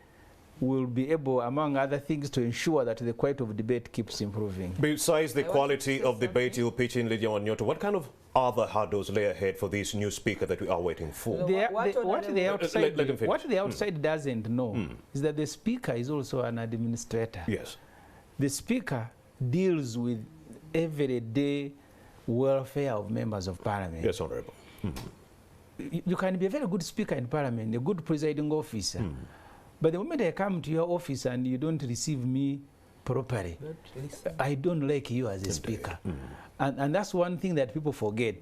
[SPEAKER 3] will be able, among other things, to ensure that the quality of debate keeps improving.
[SPEAKER 2] Besides the quality of debate you'll pitch in, Lydia Wanyoto, what kind of other hurdles lay ahead for this new speaker that we are waiting for?
[SPEAKER 3] What the outside doesn't know is that the speaker is also an administrator.
[SPEAKER 2] Yes.
[SPEAKER 3] The speaker deals with everyday welfare of members of parliament.
[SPEAKER 2] Yes, Honourable.
[SPEAKER 3] You can be a very good speaker in parliament, a good presiding officer, but the moment I come to your office and you don't receive me properly, I don't like you as a speaker. And that's one thing that people forget.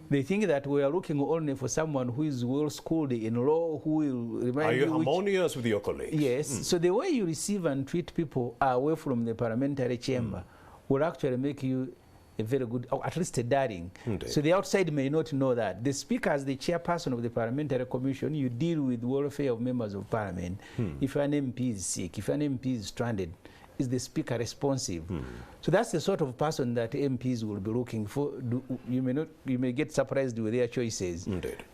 [SPEAKER 3] They think that we are looking only for someone who is well schooled in law, who will remind you.
[SPEAKER 2] Are you harmonious with your colleagues?
[SPEAKER 3] Yes. So the way you receive and treat people away from the parliamentary chamber will actually make you a very good, or at least a darling. So the outside may not know that. The speaker, as the chairperson of the parliamentary commission, you deal with welfare of members of parliament. If an MP is sick, if an MP is stranded, is the speaker responsive? So that's the sort of person that MPs will be looking for. You may get surprised with their choices.
[SPEAKER 2] Indeed.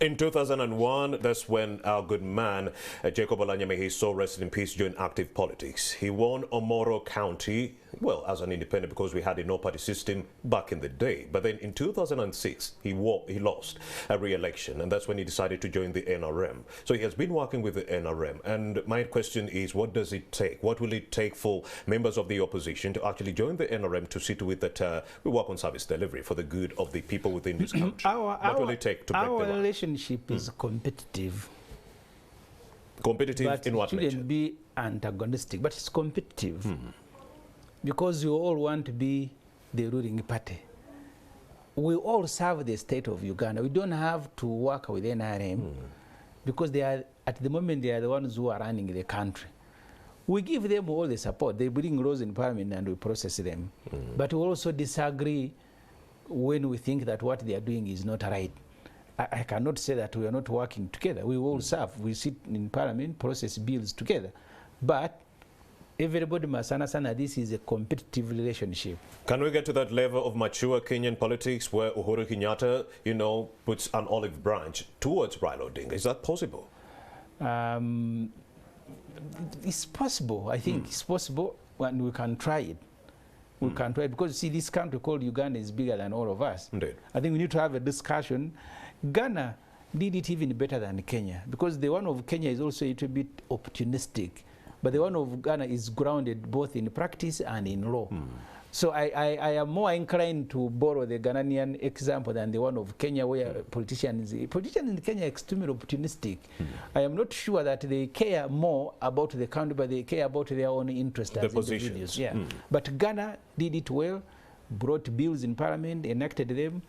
[SPEAKER 2] In 2001, that's when our good man, Jacob Oulanyah, may his soul rest in peace, joined active politics. He won Omoro County, well, as an independent, because we had a no-party system back in the day. But then in 2006, he lost a re-election, and that's when he decided to join the NRM. So he has been working with the NRM. And my question is, what does it take? What will it take for members of the opposition to actually join the NRM to see to it that we work on service delivery for the good of the people within this country? What will it take to break the
[SPEAKER 3] Our
[SPEAKER 2] line?
[SPEAKER 3] relationship is competitive.
[SPEAKER 2] Competitive
[SPEAKER 3] But
[SPEAKER 2] in what
[SPEAKER 3] it
[SPEAKER 2] nature?
[SPEAKER 3] shouldn't be antagonistic, but it's competitive. Because you all want to be the ruling party. We all serve the state of Uganda. We don't have to work with NRM because they are, at the moment, they are the ones who are running the country. We give them all the support. They bring laws in parliament and we process them. But we also disagree when we think that what they are doing is not right. I cannot say that we are not working together. We all serve. We sit in parliament, process bills together. But everybody must understand that this is a competitive relationship.
[SPEAKER 2] Can we get to that level of mature Kenyan politics where Uhuru Kenyatta, puts an olive branch towards Raila Odinga? Is that possible?
[SPEAKER 3] It's possible. I think it's possible, and we can try it. We can try it because, see, this country called Uganda is bigger than all of us.
[SPEAKER 2] Indeed.
[SPEAKER 3] I think we need to have a discussion. Ghana did it even better than Kenya because the one of Kenya is also a little bit opportunistic. But the one of Ghana is grounded both in practice and in law. So I am more inclined to borrow the Ghanaian example than the one of Kenya, where politicians in Kenya are extremely opportunistic. I am not sure that they care more about the country, but they care about their own interest as individuals. Yeah. But Ghana did it well, brought bills in parliament, enacted them.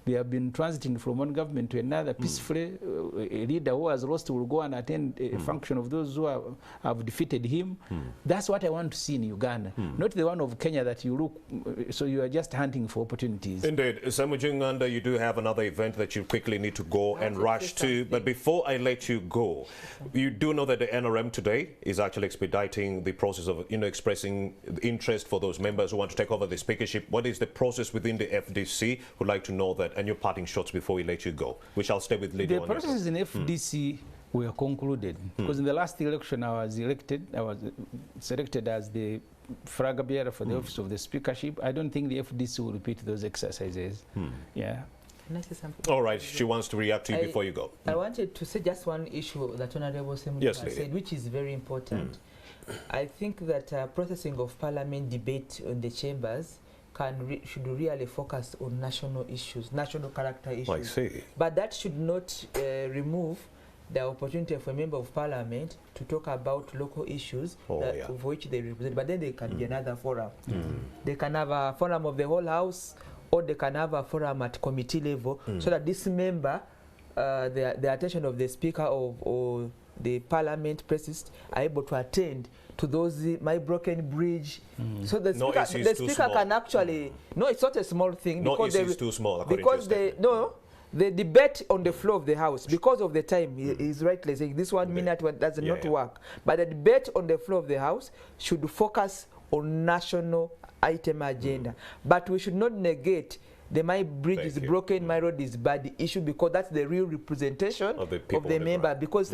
[SPEAKER 3] They have been transiting from one government to another peacefully. A leader who has lost will go and attend a function of those who have defeated him. That's what I want to see in Uganda, not the one of Kenya that you look, so you are just hunting for opportunities.
[SPEAKER 2] Indeed. Samujinganda, you do have another event that you quickly need to go and rush to. But before I let you go, you do know that the NRM today is actually expediting the process of expressing interest for those members who want to take over the speakership. What is the process within the FDC? Would like to know that. And your parting shots before we let you go. We shall stay with Lydia.
[SPEAKER 3] The processes in FDC were concluded because in the last election I was selected as the flag bearer for the office of the speakership. I don't think the FDC will repeat those exercises. Yeah.
[SPEAKER 6] Can I say something?
[SPEAKER 2] All right, she wants to react to you before you go.
[SPEAKER 6] I wanted to say just one issue that Honorable Semujinga said, which is very important. I think that processing of parliament debate on the chambers should really focus on national issues, national character issues.
[SPEAKER 2] I see.
[SPEAKER 6] But that should not remove the opportunity for a member of parliament to talk about local issues of which they represent. But then there can be another forum. They can have a forum of the whole house, or they can have a forum at committee level, so that this member, the attention of the speaker or the parliament presses are able to attend to those my broken bridge. So the speaker can actually it's not a small thing because
[SPEAKER 2] it's too small
[SPEAKER 6] because the debate on the floor of the house, because of the time, is rightly saying this 1 minute does not work. But the debate on the floor of the house should focus on national item agenda. But we should not negate the my bridge is broken, my road is bad issue, because that's the real representation of the member. Because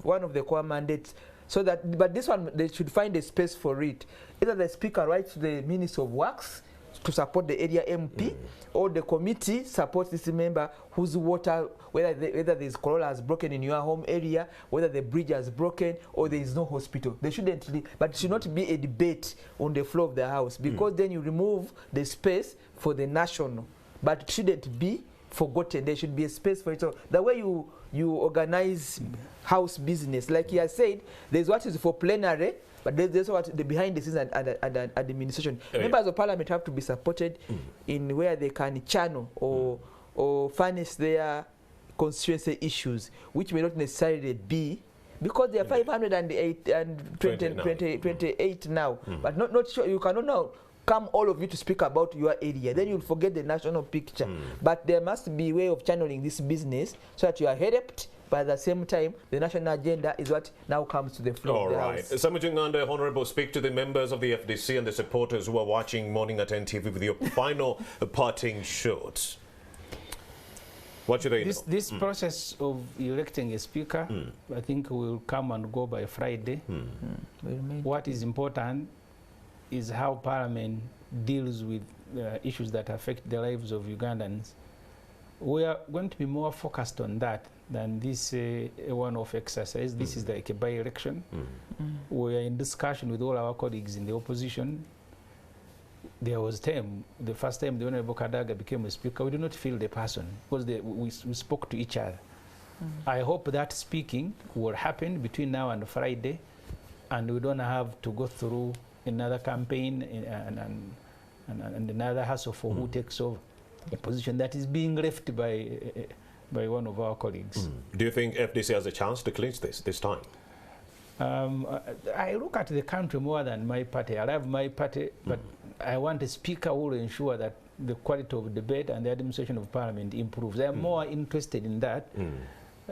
[SPEAKER 6] one of the core mandates So that, but this one, they should find a space for it. Either the speaker writes to the Minister of Works to support the area MP, or the committee supports this member whose water, whether there's corolla has broken in your home area, whether the bridge has broken, or there is no hospital. They shouldn't, but it should not be a debate on the floor of the House, because then you remove the space for the national. But it shouldn't be forgotten. There should be a space for it. So the way you organize House business, like he has said, there's what is for plenary, but there's what the behind the scenes and administration. Members of Parliament have to be supported in where they can channel or furnish their constituency issues, which may not necessarily be, because they are 528 now, but not sure. You cannot now come all of you to speak about your area. Then you'll forget the national picture. But there must be a way of channeling this business so that you are helped. But at the same time, the national agenda is what now comes to the floor of the House.
[SPEAKER 1] Samujunganda, Honourable, speak to the members of the FDC and the supporters who are watching Morning at NTV with your final parting shots. What should they know?
[SPEAKER 3] This process of electing a speaker, I think, will come and go by Friday. What is important is how Parliament deals with issues that affect the lives of Ugandans. We are going to be more focused on that than this one-off exercise. This is like a by-election. We are in discussion with all our colleagues in the opposition. There was time, the first time the Honorable Kadaga became a speaker, we did not feel the person, because we spoke to each other. I hope that speaking will happen between now and Friday, and we don't have to go through another campaign and another hassle for who takes over a position that is being left by one of our colleagues.
[SPEAKER 1] Do you think FDC has a chance to clinch this time?
[SPEAKER 3] I look at the country more than my party. I love my party, but I want a speaker who will ensure that the quality of debate and the administration of Parliament improves. I am more interested in that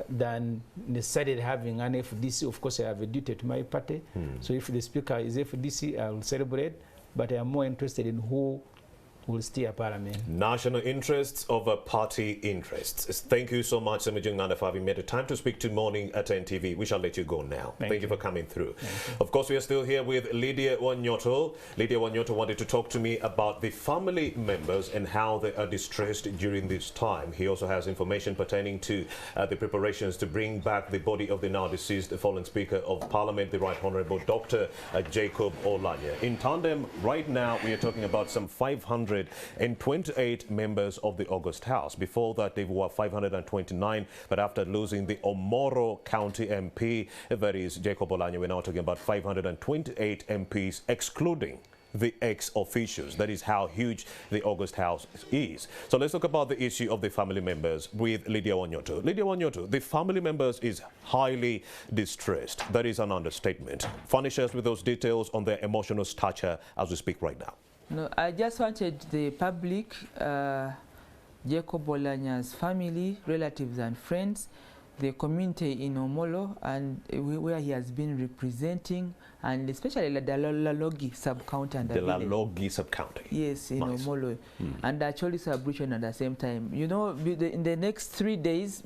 [SPEAKER 3] than necessarily having an FDC. Of course, I have a duty to my party. So if the speaker is FDC, I will celebrate, but I am more interested in who will steer Parliament. National
[SPEAKER 1] interests over party interests. Thank you so much, Samujunganda, for having made the time to speak to Morning at NTV. We shall let you go now. Thank you for coming through. Of course, we are still here with Lydia Wanyoto. Lydia Wanyoto wanted to talk to me about the family members and how they are distressed during this time. He also has information pertaining to the preparations to bring back the body of the now deceased fallen Speaker of Parliament, the Right Honourable Dr. Jacob Oulanyah. In tandem, right now, we are talking about some 528 members of the August House. Before that, they were 529, but after losing the Omoro County MP, that is Jacob Oulanyah, we're now talking about 528 MPs, excluding the ex-officials. That is how huge the August House is. So let's talk about the issue of the family members with Lydia Wanyoto. Lydia Wanyoto, the family members is highly distressed. That is an understatement. Furnish us with those details on their emotional stature as we speak right now.
[SPEAKER 6] No, I just wanted the public, Jacob Oulanyah's family, relatives and friends, the community in Omolo, and where he has been representing, and especially the Lalogi sub-county. And the
[SPEAKER 1] Lalogi sub-county?
[SPEAKER 6] Yes, in Omolo. And actually celebration at the same time. You know, in the next 3 days,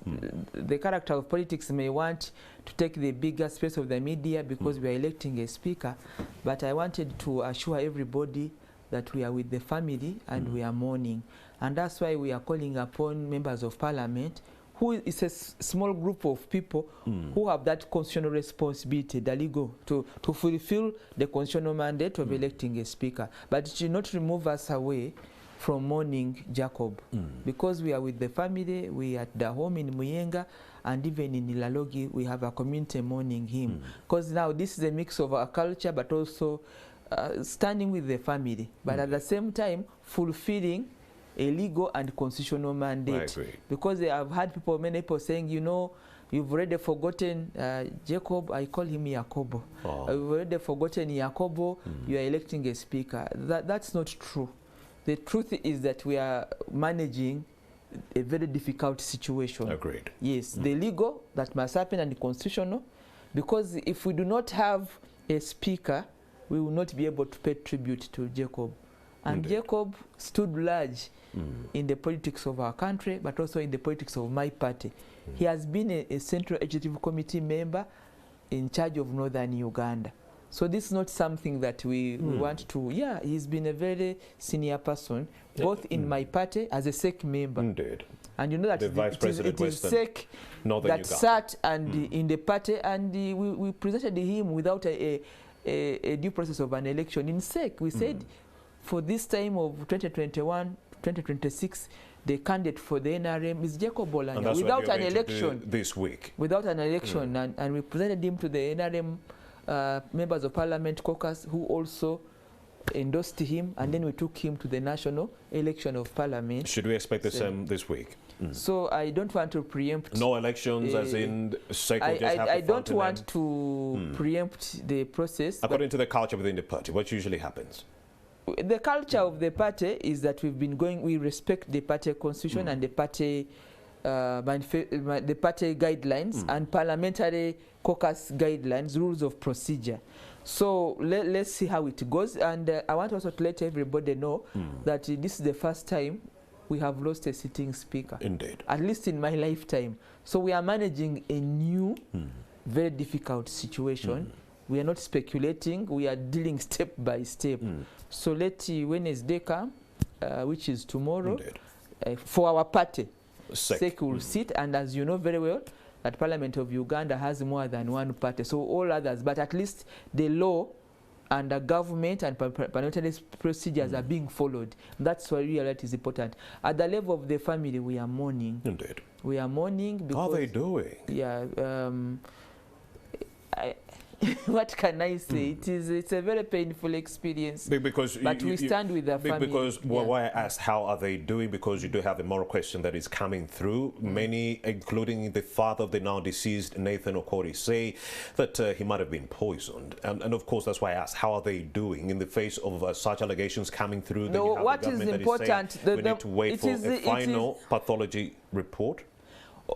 [SPEAKER 6] the character of politics may want to take the bigger space of the media because we are electing a speaker, but I wanted to assure everybody that we are with the family and we are mourning. And that's why we are calling upon members of Parliament, who is a small group of people who have that constitutional responsibility, the legal, to fulfill the constitutional mandate of electing a speaker. But it should not remove us away from mourning Jacob, because we are with the family, we are at the home in Muyenga, and even in Lalogi, we have a community mourning him. Because now this is a mix of our culture, but also standing with the family, but at the same time fulfilling a legal and constitutional mandate. Because I've had many people saying, you know, you've already forgotten Jacob. I call him Yakobo. You've already forgotten Yakobo. You are electing a speaker. That's not true. The truth is that we are managing a very difficult situation.
[SPEAKER 1] Agreed.
[SPEAKER 6] Yes, the legal that must happen and the constitutional, because if we do not have a speaker, we will not be able to pay tribute to Jacob. And Jacob stood large in the politics of our country, but also in the politics of my party. He has been a Central Executive Committee member in charge of northern Uganda. So this is not something that we want to, yeah, he's been a very senior person, both in my party as a SEC member.
[SPEAKER 2] Indeed.
[SPEAKER 6] And you know that
[SPEAKER 2] The Vice President
[SPEAKER 6] it is
[SPEAKER 2] Western
[SPEAKER 6] SEC
[SPEAKER 2] Northern
[SPEAKER 6] that
[SPEAKER 2] Uganda.
[SPEAKER 6] sat and in the party, and we presented him without a due process of an election in SEC. We said for this time of 2021, 2026, the candidate for the NRM is Jacob Oulanyah without an election.
[SPEAKER 2] This week.
[SPEAKER 6] Without an election, and we presented him to the NRM members of Parliament caucus, who also endorsed him, and then we took him to the national election of Parliament.
[SPEAKER 2] Should we expect the same this week?
[SPEAKER 6] So I don't want to preempt.
[SPEAKER 2] No elections, as in SEC will just have to
[SPEAKER 6] I don't
[SPEAKER 2] fountain
[SPEAKER 6] want
[SPEAKER 2] them?
[SPEAKER 6] to preempt the process.
[SPEAKER 2] According to the culture within the party, what usually happens?
[SPEAKER 6] The culture of the party is that we respect the party constitution and the party guidelines and parliamentary caucus guidelines, rules of procedure. So let's see how it goes. And I want also to let everybody know that this is the first time we have lost a sitting speaker.
[SPEAKER 2] Indeed.
[SPEAKER 6] At least in my lifetime. So we are managing a new, very difficult situation. We are not speculating. We are dealing step by step. So let Wednesday come, which is tomorrow, for our party. SEC will sit, and as you know very well, that Parliament of Uganda has more than one party. So all others, but at least the law and the government and parliamentary procedures are being followed. That's why really that is important. At the level of the family, we are mourning.
[SPEAKER 2] Indeed.
[SPEAKER 6] We are mourning because...
[SPEAKER 2] How are they doing?
[SPEAKER 6] Yeah. What can I say? It's a very painful experience.
[SPEAKER 2] Because
[SPEAKER 6] but we stand with the family.
[SPEAKER 2] Because why I asked how are they doing, because you do have a moral question that is coming through. Many, including the father of the now deceased Nathan Okori, say that he might have been poisoned. And of course, that's why I asked how are they doing in the face of such allegations coming through.
[SPEAKER 6] No, what is important?
[SPEAKER 2] We need to wait for a final pathology report.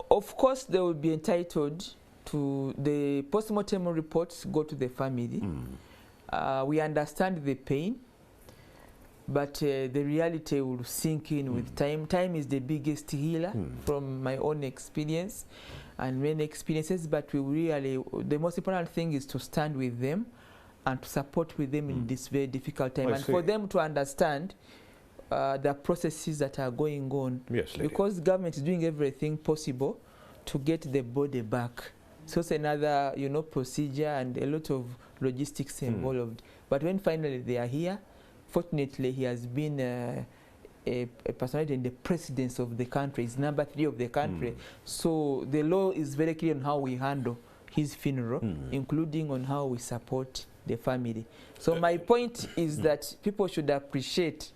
[SPEAKER 6] Of course, they will be entitled to the post-mortem reports, go to the family. We understand the pain, but the reality will sink in with time. Time is the biggest healer from my own experience and many experiences, but we really, the most important thing is to stand with them and to support with them in this very difficult time, and for them to understand the processes that are going on.
[SPEAKER 2] Yes, lady.
[SPEAKER 6] Because government is doing everything possible to get the body back. So it's another, procedure and a lot of logistics involved. But when finally they are here, fortunately he has been a personality in the presidents of the country. He's number 3 of the country. So the law is very clear on how we handle his funeral, including on how we support the family. So my point is that people should appreciate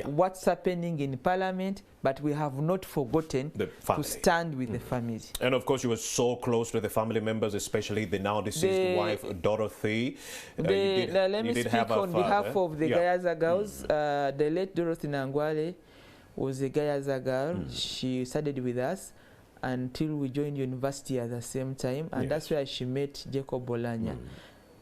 [SPEAKER 6] what's happening in Parliament, but we have not forgotten to stand with the family. And
[SPEAKER 2] of course, you were so close with the family members, especially the now deceased wife, Dorothy.
[SPEAKER 6] Let me speak on behalf of the Gayaza girls. The late Dorothy Nangwale was a Gayaza girl. She studied with us until we joined university at the same time, and that's where she met Jacob Oulanyah.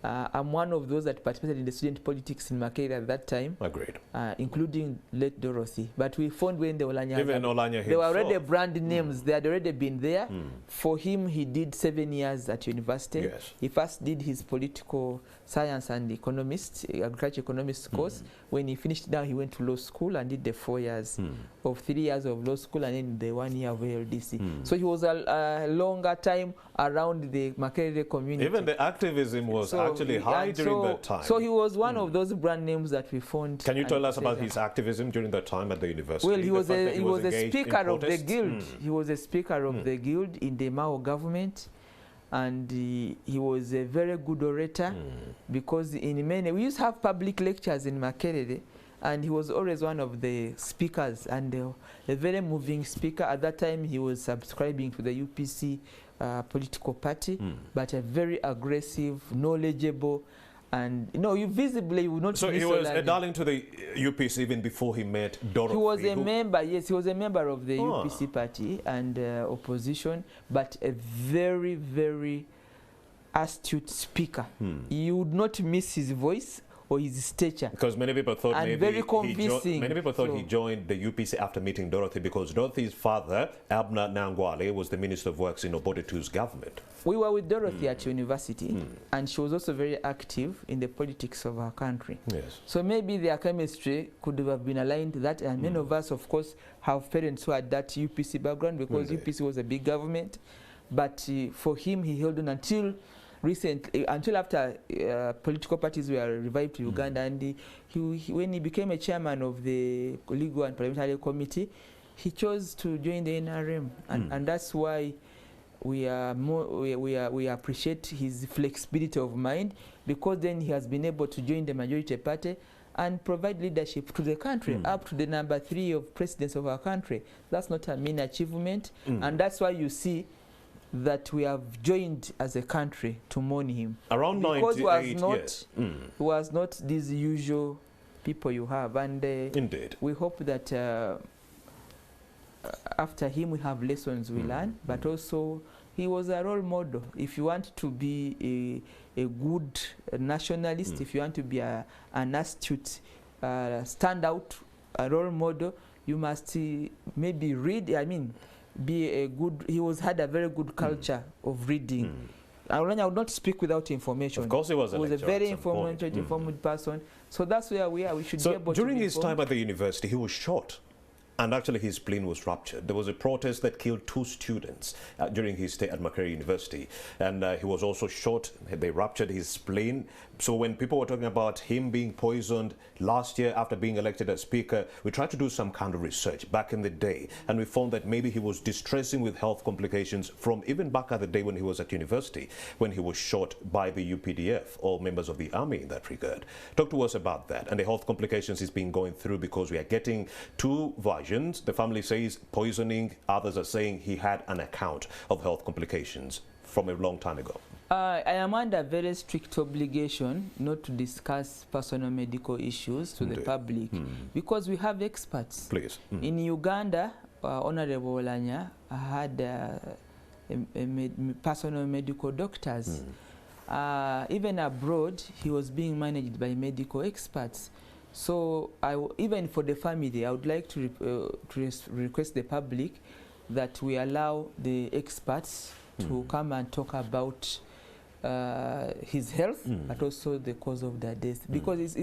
[SPEAKER 6] I'm one of those that participated in the student politics in Makerere at that time.
[SPEAKER 2] Agreed.
[SPEAKER 6] Including late Dorothy. But we found when the Oulanyah...
[SPEAKER 2] Even Oulanyah
[SPEAKER 6] they were already brand names. They had already been there. For him, he did 7 years at university.
[SPEAKER 2] Yes.
[SPEAKER 6] He first did his political science and agriculture economics course. When he finished down, he went to law school and did the 4 years of 3 years of law school and then the 1 year of LDC. So he was a longer time around the Makerere community.
[SPEAKER 2] Even the activism was actually high during that time.
[SPEAKER 6] So he was one of those brand names that we found.
[SPEAKER 2] Can you tell us about his activism during that time at the university?
[SPEAKER 6] Well, he was a speaker of the guild. He was a speaker of the guild in the Mao government, and he was a very good orator because we used to have public lectures in Makerere, and he was always one of the speakers and a very moving speaker. At that time, he was subscribing to the UPC political party, but a very aggressive, knowledgeable, and you visibly would not. So
[SPEAKER 2] he was a darling to the UPC even before he met Dorothy.
[SPEAKER 6] He was a member. Yes, he was a member of the UPC party and opposition, but a very, very astute speaker. You would not miss his voice or his stature.
[SPEAKER 2] Because many people thought
[SPEAKER 6] and
[SPEAKER 2] maybe
[SPEAKER 6] very convincing.
[SPEAKER 2] many people thought he joined the UPC after meeting Dorothy, because Dorothy's father, Abner Nangwale, was the Minister of Works in Obotetu's government.
[SPEAKER 6] We were with Dorothy at university, and she was also very active in the politics of our country.
[SPEAKER 2] Yes.
[SPEAKER 6] So maybe their chemistry could have been aligned to that, and many of us, of course, have parents who had that UPC background, because UPC was a big government. But for him, he held on until recently, until after political parties were revived in Uganda, and when he became a chairman of the Legal and Parliamentary Committee, he chose to join the NRM, and that's why we appreciate his flexibility of mind, because then he has been able to join the majority party and provide leadership to the country up to the number 3 of presidents of our country. That's not a mean achievement, and that's why you see that we have joined as a country to mourn him.
[SPEAKER 2] Around 98 years.
[SPEAKER 6] He was not these usual people you have, and
[SPEAKER 2] indeed,
[SPEAKER 6] we hope that after him we have lessons we learn, but also he was a role model. If you want to be a good nationalist, if you want to be an astute, standout role model, you must maybe read, be a good, had a very good culture of reading. Oulanyah would not speak without information.
[SPEAKER 2] Of course he was
[SPEAKER 6] a very informed person. So that's where we are. We should be able to
[SPEAKER 2] during his time at the university, he was shot. And actually his plane was ruptured. There was a protest that killed 2 students during his stay at Makerere University. And he was also shot. They ruptured his plane. So when people were talking about him being poisoned last year after being elected as speaker, we tried to do some kind of research back in the day. And we found that maybe he was distressing with health complications from even back at the day when he was at university, when he was shot by the UPDF or members of the army in that regard. Talk to us about that and the health complications he's been going through, because we are getting 2 versions. The family says poisoning, others are saying he had an account of health complications from a long time ago.
[SPEAKER 6] I am under very strict obligation not to discuss personal medical issues to the public, because we have experts.
[SPEAKER 2] Please.
[SPEAKER 6] In Uganda, Honorable Oulanyah had personal medical doctors. Even abroad, he was being managed by medical experts. So even for the family, I would like to request the public that we allow the experts to come and talk about his health, but also the cause of their death, because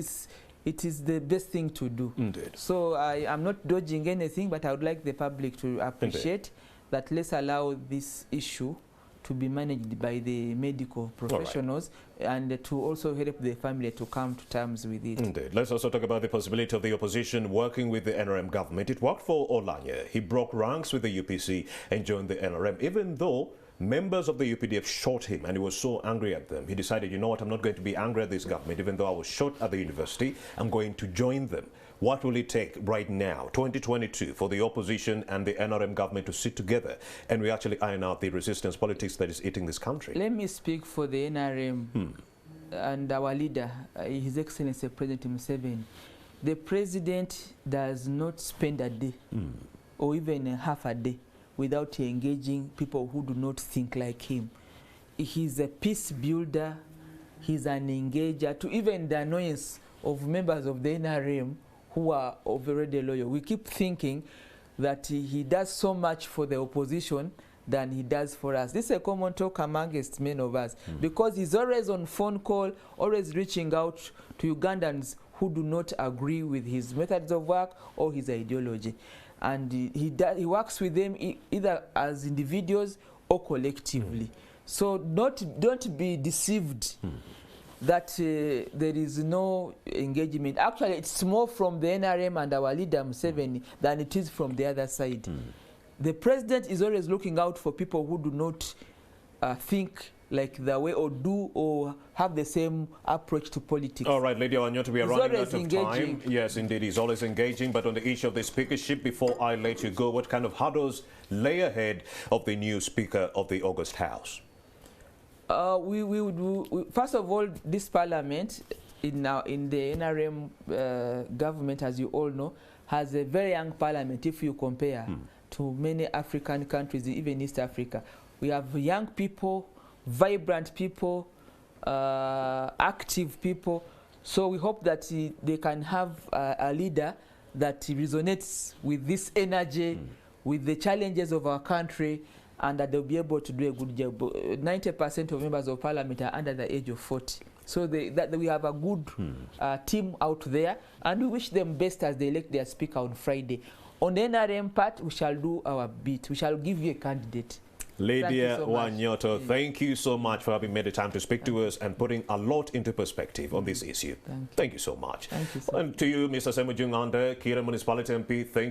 [SPEAKER 6] it is the best thing to do.
[SPEAKER 2] Indeed.
[SPEAKER 6] So I am not dodging anything, but I would like the public to appreciate that. Let's allow this issue to be managed by the medical professionals, and to also help the family to come to terms with it.
[SPEAKER 2] Indeed. Let's also talk about the possibility of the opposition working with the NRM government. It worked for Oulanyah. He broke ranks with the UPC and joined the NRM, even though members of the UPDF shot him, and he was so angry at them. He decided, you know what, I'm not going to be angry at this government, even though I was shot at the university. I'm going to join them. What will it take right now, 2022, for the opposition and the NRM government to sit together and we actually iron out the resistance politics that is eating this country?
[SPEAKER 6] Let me speak for the NRM and our leader, His Excellency President Museveni. The president does not spend a day or even half a day without engaging people who do not think like him. He's a peace builder. He's an engager, to even the annoyance of members of the NRM who are already loyal. We keep thinking that he does so much for the opposition than he does for us. This is a common talk amongst many of us, because he's always on phone call, always reaching out to Ugandans who do not agree with his methods of work or his ideology. And he works with them either as individuals or collectively. So don't be deceived that there is no engagement. Actually, it's more from the NRM and our leader Museveni than it is from the other side. The president is always looking out for people who do not think like the way or do or have the same approach to politics.
[SPEAKER 2] All right, Lady Oulanyah, we are running out of time. Yes, indeed, he's always engaging. But on the issue of the speakership, before I let you go, what kind of hurdles lay ahead of the new Speaker of the August House?
[SPEAKER 6] First of all, this parliament in the NRM government, as you all know, has a very young parliament if you compare to many African countries, even East Africa. We have young people, vibrant people, active people. So we hope that they can have a leader that resonates with this energy, with the challenges of our country, and that they'll be able to do a good job. 90% of members of parliament are under the age of 40. So that we have a good team out there, and we wish them best as they elect their speaker on Friday. On the NRM part, we shall do our bit. We shall give you a candidate.
[SPEAKER 1] Lydia Wanyoto, thank you so much for having made the time to speak to us and putting a lot into perspective on this issue. Thank you so much.
[SPEAKER 6] Thank you, sir.
[SPEAKER 1] And to you, Mr. Semujunganda, Kira Municipality MP, thank you.